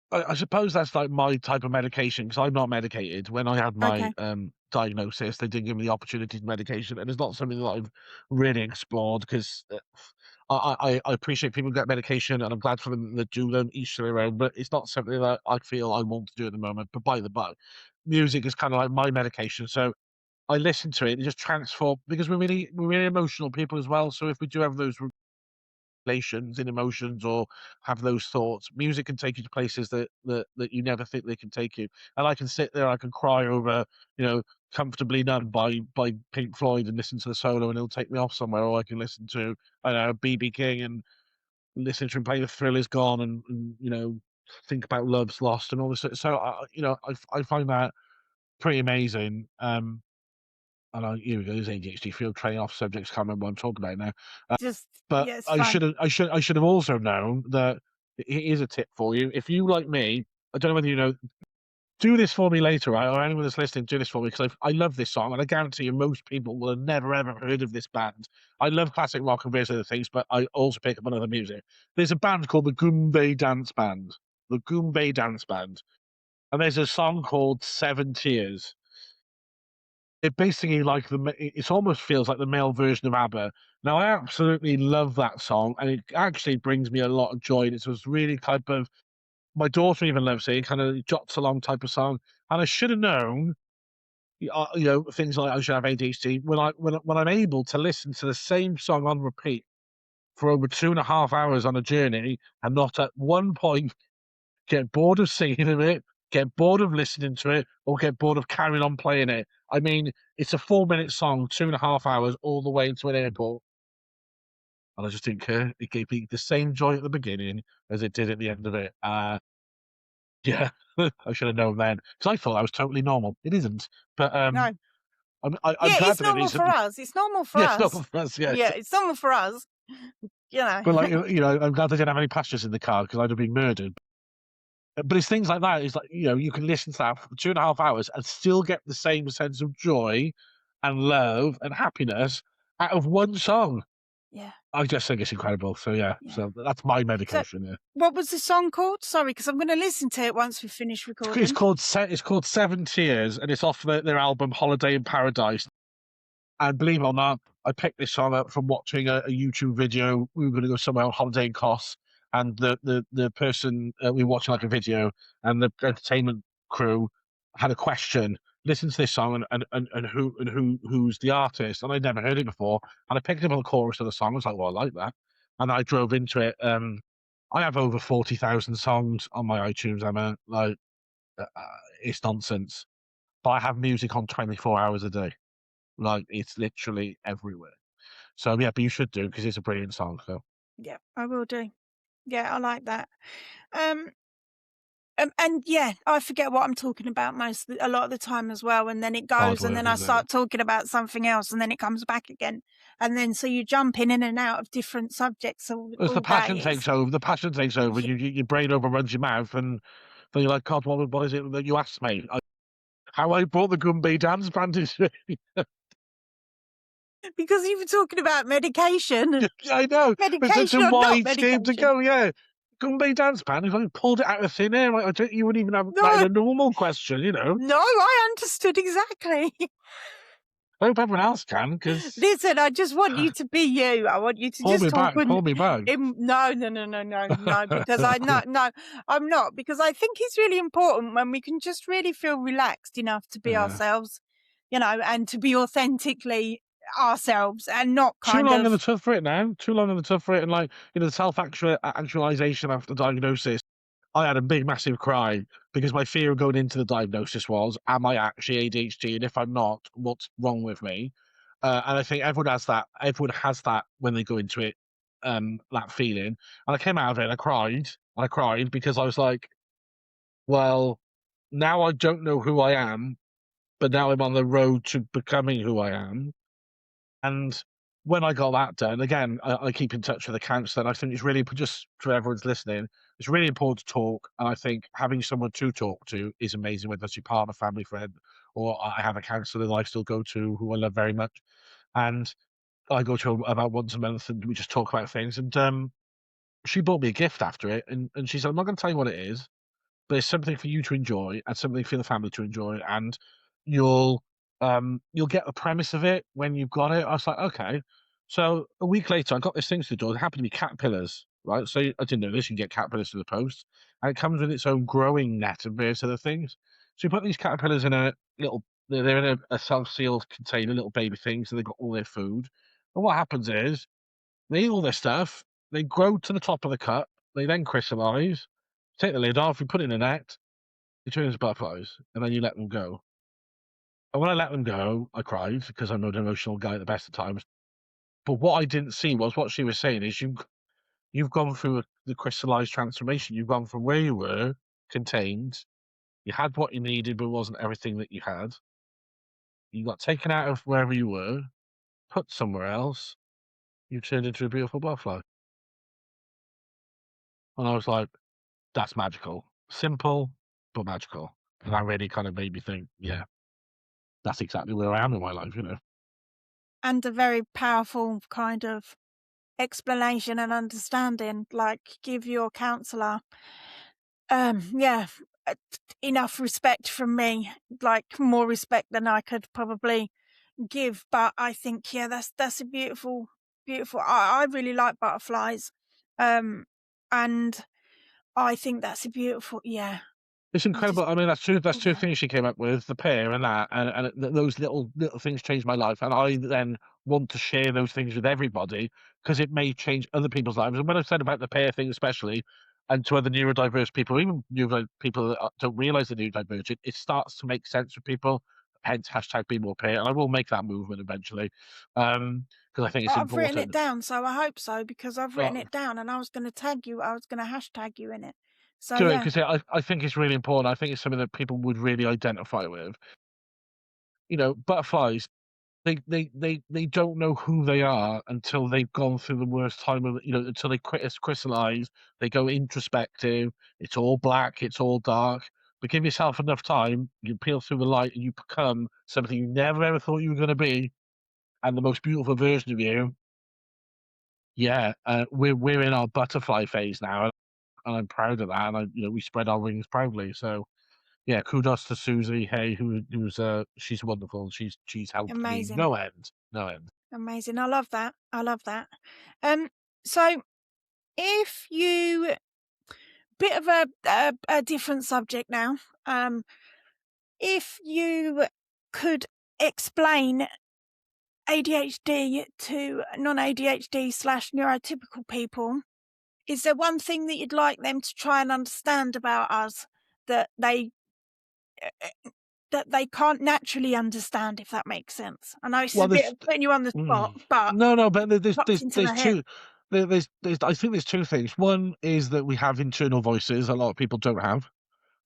I suppose that's like my type of medication because I'm not medicated. When I had my Okay. diagnosis, they didn't give me the opportunity to medication, and it's not something that I've really explored because I appreciate people get medication, and I'm glad for them that do them each to their own. But it's not something that I feel I want to do at the moment. But by the by, music is kind of like my medication, so I listen to it and just transform because we're really emotional people as well. So if we do have those relations in emotions or have those thoughts. Music can take you to places that you never think they can take you. And I can sit there, I can cry over, you know, "Comfortably Numb" by Pink Floyd and listen to the solo, and it'll take me off somewhere. Or I can listen to, I don't know, BB King and listen to him play "The Thrill Is Gone" and you know, think about love's lost and all this. So you know, I find that pretty amazing. And here we go, there's ADHD field training off subjects. Can't remember what I'm talking about now. Just But yeah, it's fine. I should have also known that here's a tip for you. If you, like me, I don't know whether you know, do this for me later, right? Or anyone that's listening, do this for me because I love this song, and I guarantee you most people will have never, ever heard of this band. I love classic rock and various other things, but I also pick up on other music. There's a band called the Goombay Dance Band. The Goombay Dance Band. And there's a song called Seven Tears. It basically like it almost feels like the male version of ABBA. Now, I absolutely love that song, and it actually brings me a lot of joy. It was really type of my daughter even loves it. It kind of jots along type of song, and I should have known, you know, things like I should have ADHD when I'm able to listen to the same song on repeat for over 2.5 hours on a journey, and not at one point get bored of singing it, get bored of listening to it, or get bored of carrying on playing it. I mean, it's a 4-minute song, 2.5 hours, all the way into an airport, and I just didn't care. It gave me the same joy at the beginning as it did at the end of it. Yeah, I should have known then, because I thought I was totally normal. It isn't, but, No. I'm Yeah, glad it's that it normal for isn't. us. It's normal for Yes, no, us. for us, yes. Yeah, it's normal for us. You know. But, like, you know, I'm glad they didn't have any passengers in the car because I'd have been murdered. But it's things like that. It's like, you know, you can listen to that for 2.5 hours and still get the same sense of joy and love and happiness out of one song. Yeah, I just think it's incredible. So yeah, yeah. so that's my So medication. Yeah, what was the song called? Sorry, because I'm going to listen to it once we finish recording. it's called Seven Tears, and it's off their album Holiday in Paradise. And believe it or not, I picked this song up from watching a YouTube video. We were going to go somewhere on holiday in Kos, and the person we were watching like a video, and the entertainment crew had a question. Listen to this song and who's the artist? And I'd never heard it before. And I picked up on the chorus of the song. I was like, well, I like that. And I drove into it. I have over 40,000 songs on my iTunes, Emma. Like, it's nonsense. But I have music on 24 hours a day. Like, it's literally everywhere. So, yeah, but you should do because it's a brilliant song, so Yeah, I will do. Yeah, I like that. Um, And yeah, I forget what I'm talking about a lot of the time as well, and then it Hard goes, and work, then I isn't it? start talking about something else, and then it comes back again, and then so you're jumping in and out of different subjects As the all day. passion takes over, and your brain overruns your mouth, and then you're like, "God, what is it that you asked me?" How I brought the Gumby dance band into Because you were talking about medication and I know, it's such medication a or not wide scheme to medication. go, yeah. Gumby dance band, if I pulled it out of thin air, like, I don't you wouldn't even have that in No, a normal question, you know? no, I understood exactly. I hope everyone else can, 'cause Listen, I just want you to be you. I want you to pull just me talk back, pull me back. no, no, no, no, no, no, because I no, I'm not, because I think it's really important when we can just really feel relaxed enough to be Yeah. ourselves, and to be authentically ourselves and not Too kind long in of the tooth for it now, too long in the tooth for it, and, like, the actualization after diagnosis. I had a big, massive cry because my fear of going into the diagnosis was, "Am I actually ADHD? And if I'm not, what's wrong with me?" And I think everyone has that. Everyone has that when they go into it, that feeling. And I came out of it and I cried. I cried because I was like, "Well, now I don't know who I am, but now I'm on the road to becoming who I am." And when I got that done, again, I keep in touch with the counsellor, and I think it's really just for everyone's listening, it's really important to talk, and I think having someone to talk to is amazing, whether it's your partner, family, friend, or I have a counsellor that I still go to who I love very much, and I go to her about once a month, and we just talk about things, and, she bought me a gift after it, and she said, "I'm not gonna tell you what it is, but it's something for you to enjoy and something for the family to enjoy, and you'll you'll get the premise of it when you've got it." I was like, okay. So a week later, I got this thing to the door. It happened to be caterpillars, right? So I didn't know this. You can get caterpillars to the post, and it comes with its own growing net and various other things. So you put these caterpillars in a little. They're in a self-sealed container, little baby things, and they've got all their food. And what happens is they eat all their stuff. They grow to the top of the cup. They then crystallize. Take the lid off. You put it in a net. You turn into butterflies, and then you let them go. And when I let them go, I cried because I'm an emotional guy at the best of times. But what I didn't see was what she was saying is you've gone through the crystallized transformation. You've gone from where you were, contained. You had what you needed, but it wasn't everything that you had. You got taken out of wherever you were, put somewhere else. You turned into a beautiful butterfly. And I was like, that's magical. Simple, but magical. And that really kind of made me think, yeah, that's exactly where I am in my life. and a very powerful kind of explanation and understanding, like give your counselor, yeah, enough respect from me, like more respect than I could probably give. But I think, yeah, that's a beautiful, beautiful. I really like butterflies, um, and I think that's a beautiful. Yeah, It's you just incredible. I mean, that's 2 yeah, things she came up with, the pear and that, and those little things changed my life, and I then want to share those things with everybody because it may change other people's lives. And when I said about the pear thing especially, and to other neurodiverse people, even people that, don't realize they're neurodivergent, it starts to make sense for people, hence hashtag be more pear, and I will make that movement eventually, because I think it's I've written it important. down, so I hope so, because I've written Uh, it down and I was going to tag you. I was going to hashtag you in it. So do it yeah, because I think it's really important. I think it's something that people would really identify with. Butterflies, they don't know who they are until they've gone through the worst time of until they crystallize, they go introspective, it's all black, it's all dark. But give yourself enough time, you peel through the light and you become something you never ever thought you were gonna be, and the most beautiful version of you. Yeah, we're in our butterfly phase now, and I'm proud of that, and we spread our wings proudly, so, yeah, kudos to Susie Hay, she's wonderful, she's helped me amazing. no end, no end. Amazing. I love that. I love that. So if you bit of a different subject now. If you could explain ADHD to non-ADHD slash neurotypical people, is there one thing that you'd like them to try and understand about us that they can't naturally understand, if that makes sense? I know it's a Well, bit of putting you on the spot, but no, no, but popped into there's my head. 2 there's I think there's 2 things. One is that we have internal voices a lot of people don't have.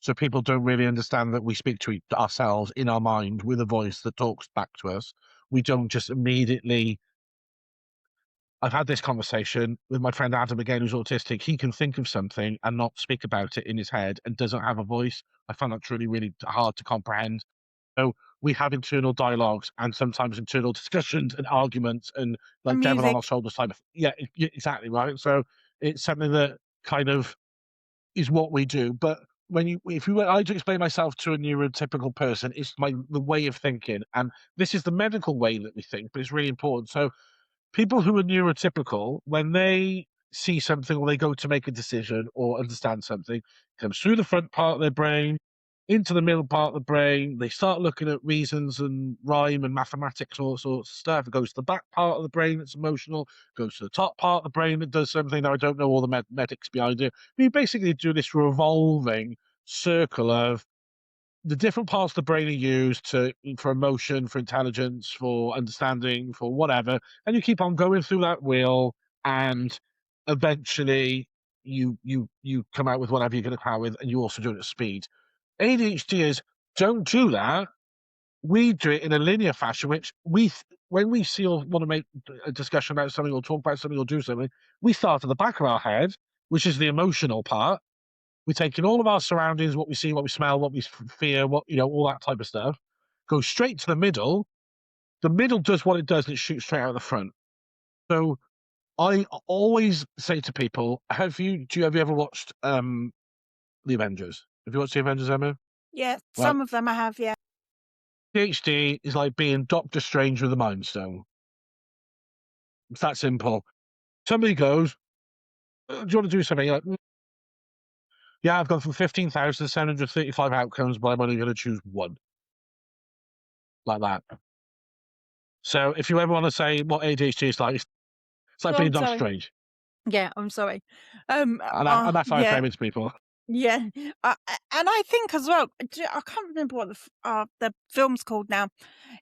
So people don't really understand that we speak to ourselves in our mind with a voice that talks back to us. We don't just immediately. I've had this conversation with my friend Adam again, who's autistic. He can think of something and not speak about it in his head and doesn't have a voice. I find that truly, really hard to comprehend. So we have internal dialogues and sometimes internal discussions and arguments and And like devil on our music. shoulders type of yeah, exactly right. So it's something that kind of is what we do. But if you were I to explain myself to a neurotypical person, it's the way of thinking. And this is the medical way that we think, but it's really important. So people who are neurotypical, when they see something or they go to make a decision or understand something, it comes through the front part of their brain, into the middle part of the brain. They start looking at reasons and rhyme and mathematics, all sorts of stuff. It goes to the back part of the brain that's emotional, goes to the top part of the brain that does something. Now, I don't know all the medics behind it. But you basically do this revolving circle of the different parts of the brain are used for emotion, for intelligence, for understanding, for whatever, and you keep on going through that wheel, and eventually you come out with whatever you're going to come out with, and you also do it at speed. ADHDers don't do that. We do it in a linear fashion, which when we see or want to make a discussion about something or talk about something or do something, we start at the back of our head, which is the emotional part. We take in all of our surroundings, what we see, what we smell, what we fear, all that type of stuff. Go straight to the middle. The middle does what it does, and it shoots straight out the front. So I always say to people, have you ever watched the Avengers? Have you watched the Avengers, Emma? Yeah, Well, some of them I have, yeah. PhD is like being Doctor Strange with a Mind Stone. It's that simple. Somebody goes, "Do you want to do something?" You're like, yeah, I've gone from 15,735 outcomes, but I'm only going to choose one, like that. So if you ever want to say what ADHD is like, it's like Oh, being I'm Doctor sorry. Strange, Yeah, I'm sorry. and that's how I Yeah, frame it to people. yeah. And I think as well, I can't remember what the film's called now.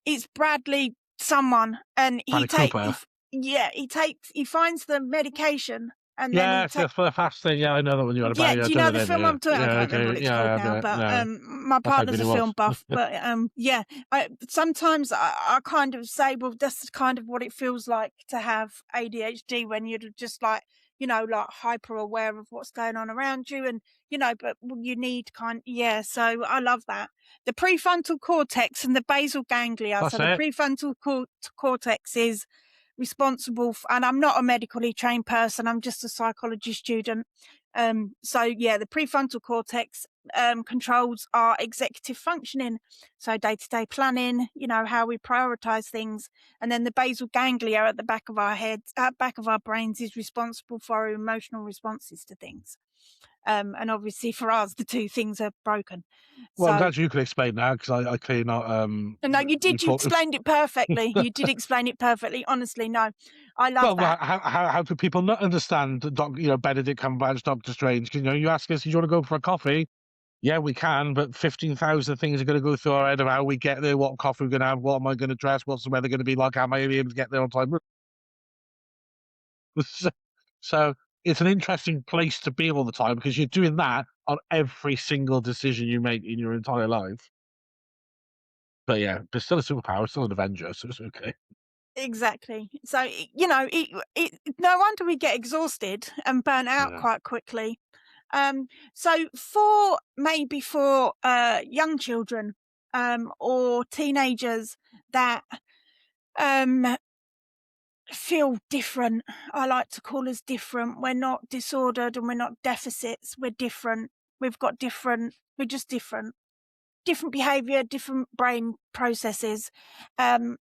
It's Bradley someone, and Bradley Cooper. he finds the medication, and then he Yes, takes. yes, for the fast thing. Yeah, I know that one you're on about. Yeah, Yeah, I do you don't know know the the name. film Yeah, I'm talking? I yeah, I can't remember do. what it's Yeah, I called have. now, Yeah, but no, my that's how partner's good a it film was. buff. But yeah, sometimes I kind of say, well, that's kind of what it feels like to have ADHD when you're just like, like hyper aware of what's going on around you, and but you need yeah. So I love that the prefrontal cortex and the basal ganglia. So That's the it. prefrontal cortex is responsible for, and I'm not a medically trained person, I'm just a psychology student. So yeah, the prefrontal cortex controls our executive functioning, so day-to-day planning, how we prioritize things. And then the basal ganglia at the back of our heads, back of our brains, is responsible for our emotional responses to things. And obviously for us, the two things are broken. Well, I'm So glad you can explain that because I clearly not no, you did. You informed. explained it perfectly. You did explain it perfectly. Honestly, no, I love Well, that. how do people not understand Benedict Cumberbatch, Doctor Strange? 'Cause, you ask us, do you want to go for a coffee? Yeah, we can, but 15,000 things are going to go through our head of how we get there, what coffee we're going to have, what am I going to dress, what's the weather going to be like, how am I going to be able to get there on time? So so it's an interesting place to be all the time because you're doing that on every single decision you make in your entire life. But yeah, but still a superpower, still an Avenger, so it's okay. Exactly. So no wonder we get exhausted and burn out Yeah. quite quickly. So for young children, or teenagers that um feel different. I like to call us different. We're not disordered and we're not deficits. We're different. We're just different. Different behavior, different brain processes. Um,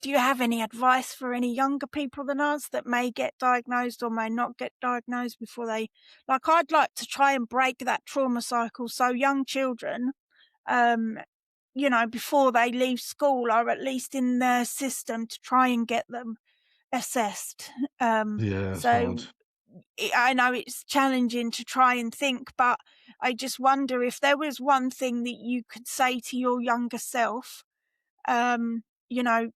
do you have any advice for any younger people than us that may get diagnosed or may not get diagnosed before I'd like to try and break that trauma cycle so young children, um, before they leave school are at least in the system to try and get them assessed. Yeah, it's hard. So I know it's challenging to try and think, but I just wonder if there was one thing that you could say to your younger self,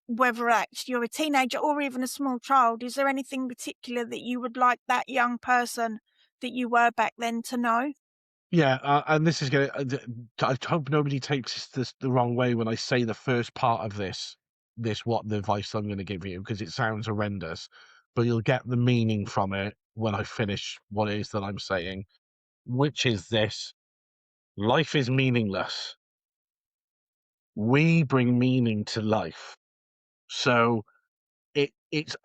whether actually you're a teenager or even a small child, is there anything particular that you would like that young person that you were back then to know? Yeah, and this is gonna. I hope nobody takes this the wrong way when I say the first part of this what the advice I'm going to give you, because it sounds horrendous, but you'll get the meaning from it when I finish what it is that I'm saying, which is this: life is meaningless. We bring meaning to life. So it's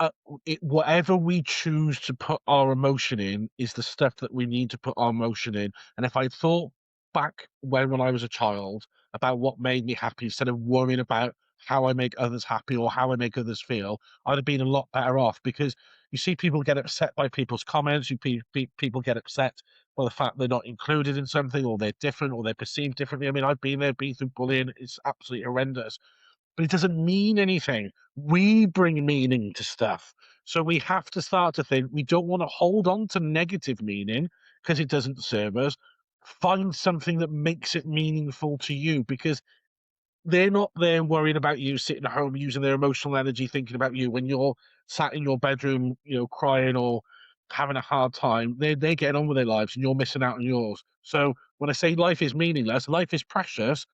whatever we choose to put our emotion in is the stuff that we need to put our emotion in. And if I thought back when I was a child about what made me happy, instead of worrying about how I make others happy or how I make others feel, I'd have been a lot better off. Because you see people get upset by people's comments, people get upset by the fact they're not included in something, or they're different, or they're perceived differently. I mean, I've been there, been through bullying. It's absolutely horrendous, but it doesn't mean anything. We bring meaning to stuff. So we have to start to think we don't want to hold on to negative meaning because it doesn't serve us. Find something that makes it meaningful to you, because they're not there worrying about you sitting at home using their emotional energy thinking about you when you're sat in your bedroom, crying or having a hard time. They're getting on with their lives and you're missing out on yours. So when I say life is meaningless, life is precious,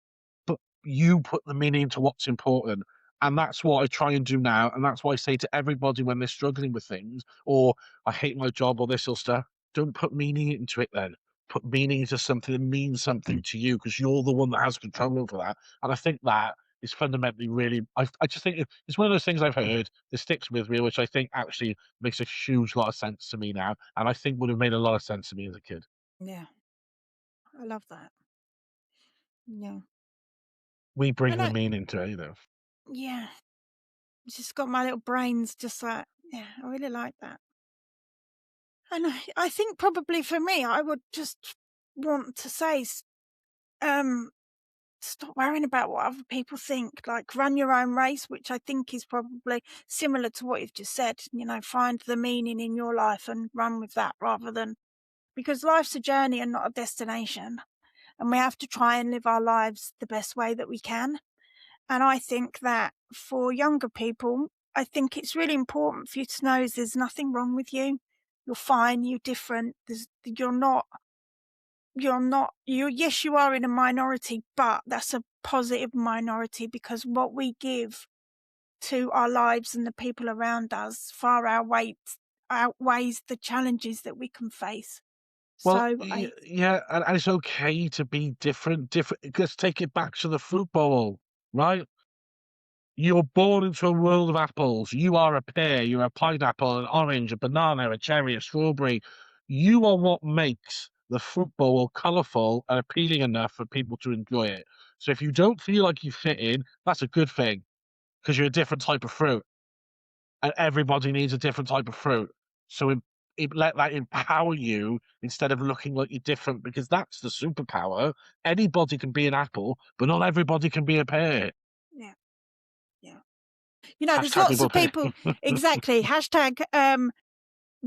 but you put the meaning into what's important. And that's what I try and do now. And that's why I say to everybody when they're struggling with things, or I hate my job or this sort of stuff, don't put meaning into it then. Put meaning into something that means something to you, because you're the one that has control over that. And I think that is fundamentally really, I just think it's one of those things I've heard that sticks with me, which I think actually makes a huge lot of sense to me now. And I think would have made a lot of sense to me as a kid. Yeah, I love that. Yeah. We bring And the I meaning to it. yeah, it's just got my little brains just like, yeah, I really like that. And I think probably for me, I would just want to say, um, stop worrying about what other people think. Like, run your own race, which I think is probably similar to what you've just said. Find the meaning in your life and run with that, rather than, because life's a journey and not a destination. And we have to try and live our lives the best way that we can. And I think that for younger people, I think it's really important for you to know is there's nothing wrong with you. You're fine. You're different. Yes, you are in a minority, but that's a positive minority, because what we give to our lives and the people around us far outweighs the challenges that we can face. Well, So yeah, and it's okay to be different. Different. Let's take it back to the fruit bowl, right? You're born into a world of apples. You are a pear, you're a pineapple, an orange, a banana, a cherry, a strawberry. You are what makes the fruit bowl colourful and appealing enough for people to enjoy it. So if you don't feel like you fit in, that's a good thing, because you're a different type of fruit, and everybody needs a different type of fruit. So let that empower you instead of looking like you're different, because that's the superpower. Anybody can be an apple, but not everybody can be a pear. yeah, yeah. There's Hashtag be lots more of pear. people. Exactly. Hashtag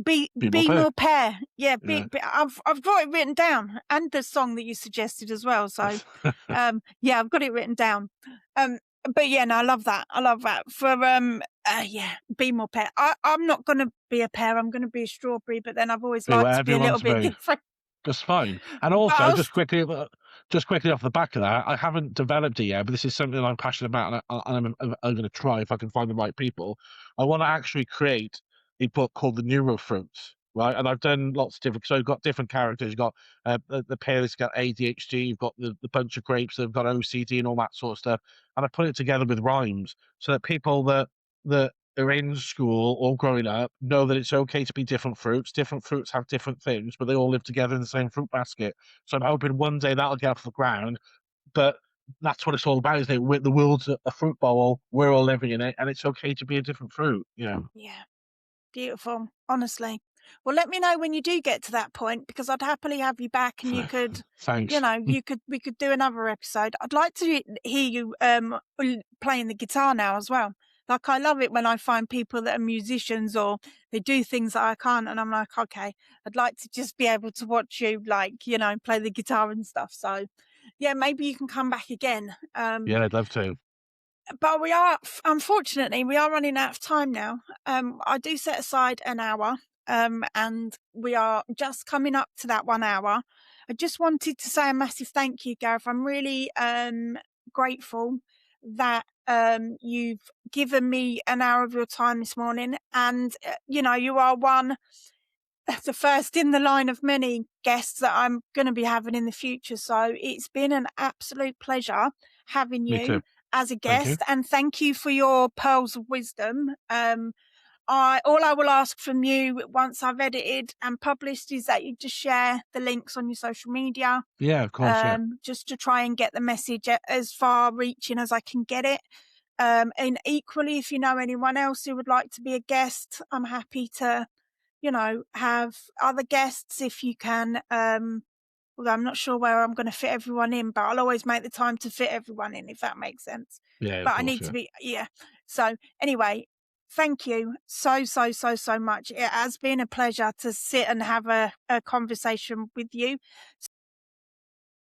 Be Be more be pear. more pair. Yeah, Yeah. I've got it written down, and the song that you suggested as well. So, yeah, I've got it written down. Um, but yeah, no, I love that. I love that. Yeah, be more pear. I'm not gonna be a pear. I'm gonna be a strawberry. But then I've always Be liked to whatever be you a want little to bit be. different. Just fine. And But also, I'll, just quickly off the back of that, I haven't developed it yet, but this is something I'm passionate about, and I'm going to try if I can find the right people. I want to actually create a book called The Neuro Fruits, right? And I've done lots of different. So I've got different characters. You've got the pear that's got ADHD. You've got the bunch of grapes that have got OCD and all that sort of stuff. And I put it together with rhymes so that people that are in school or growing up know that it's okay to be different fruits. Different fruits have different things, but they all live together in the same fruit basket. So I'm hoping one day that'll get off the ground. But that's what it's all about, isn't it? The world's a fruit bowl. We're all living in it, and it's okay to be a different fruit. yeah. Beautiful, honestly. Well, let me know when you do get to that point, because I'd happily have you back, and you could, Thanks. we could do another episode. I'd like to hear you playing the guitar now as well. Like, I love it when I find people that are musicians or they do things that I can't, and I'm like, okay, I'd like to just be able to watch you, like, play the guitar and stuff. So, yeah, maybe you can come back again. Yeah, I'd love to. But unfortunately, we are running out of time now. I do set aside an hour, and we are just coming up to that 1 hour. I just wanted to say a massive thank you, Gareth. I'm really grateful that you've given me an hour of your time this morning. And, you are the first in the line of many guests that I'm going to be having in the future. So it's been an absolute pleasure having Me too. you as a Thank you. guest. And thank you for your pearls of wisdom. I will ask from you once I've edited and published is that you just share the links on your social media, Yeah, of course, yeah. just to try and get the message as far reaching as I can get it. And equally, if you know anyone else who would like to be a guest, I'm happy to, have other guests if you can. Although I'm not sure where I'm going to fit everyone in, but I'll always make the time to fit everyone in, if that makes sense. Yeah, of But I course, need to yeah. be, yeah. So anyway, thank you so, so, so, so much. It has been a pleasure to sit and have a conversation with you.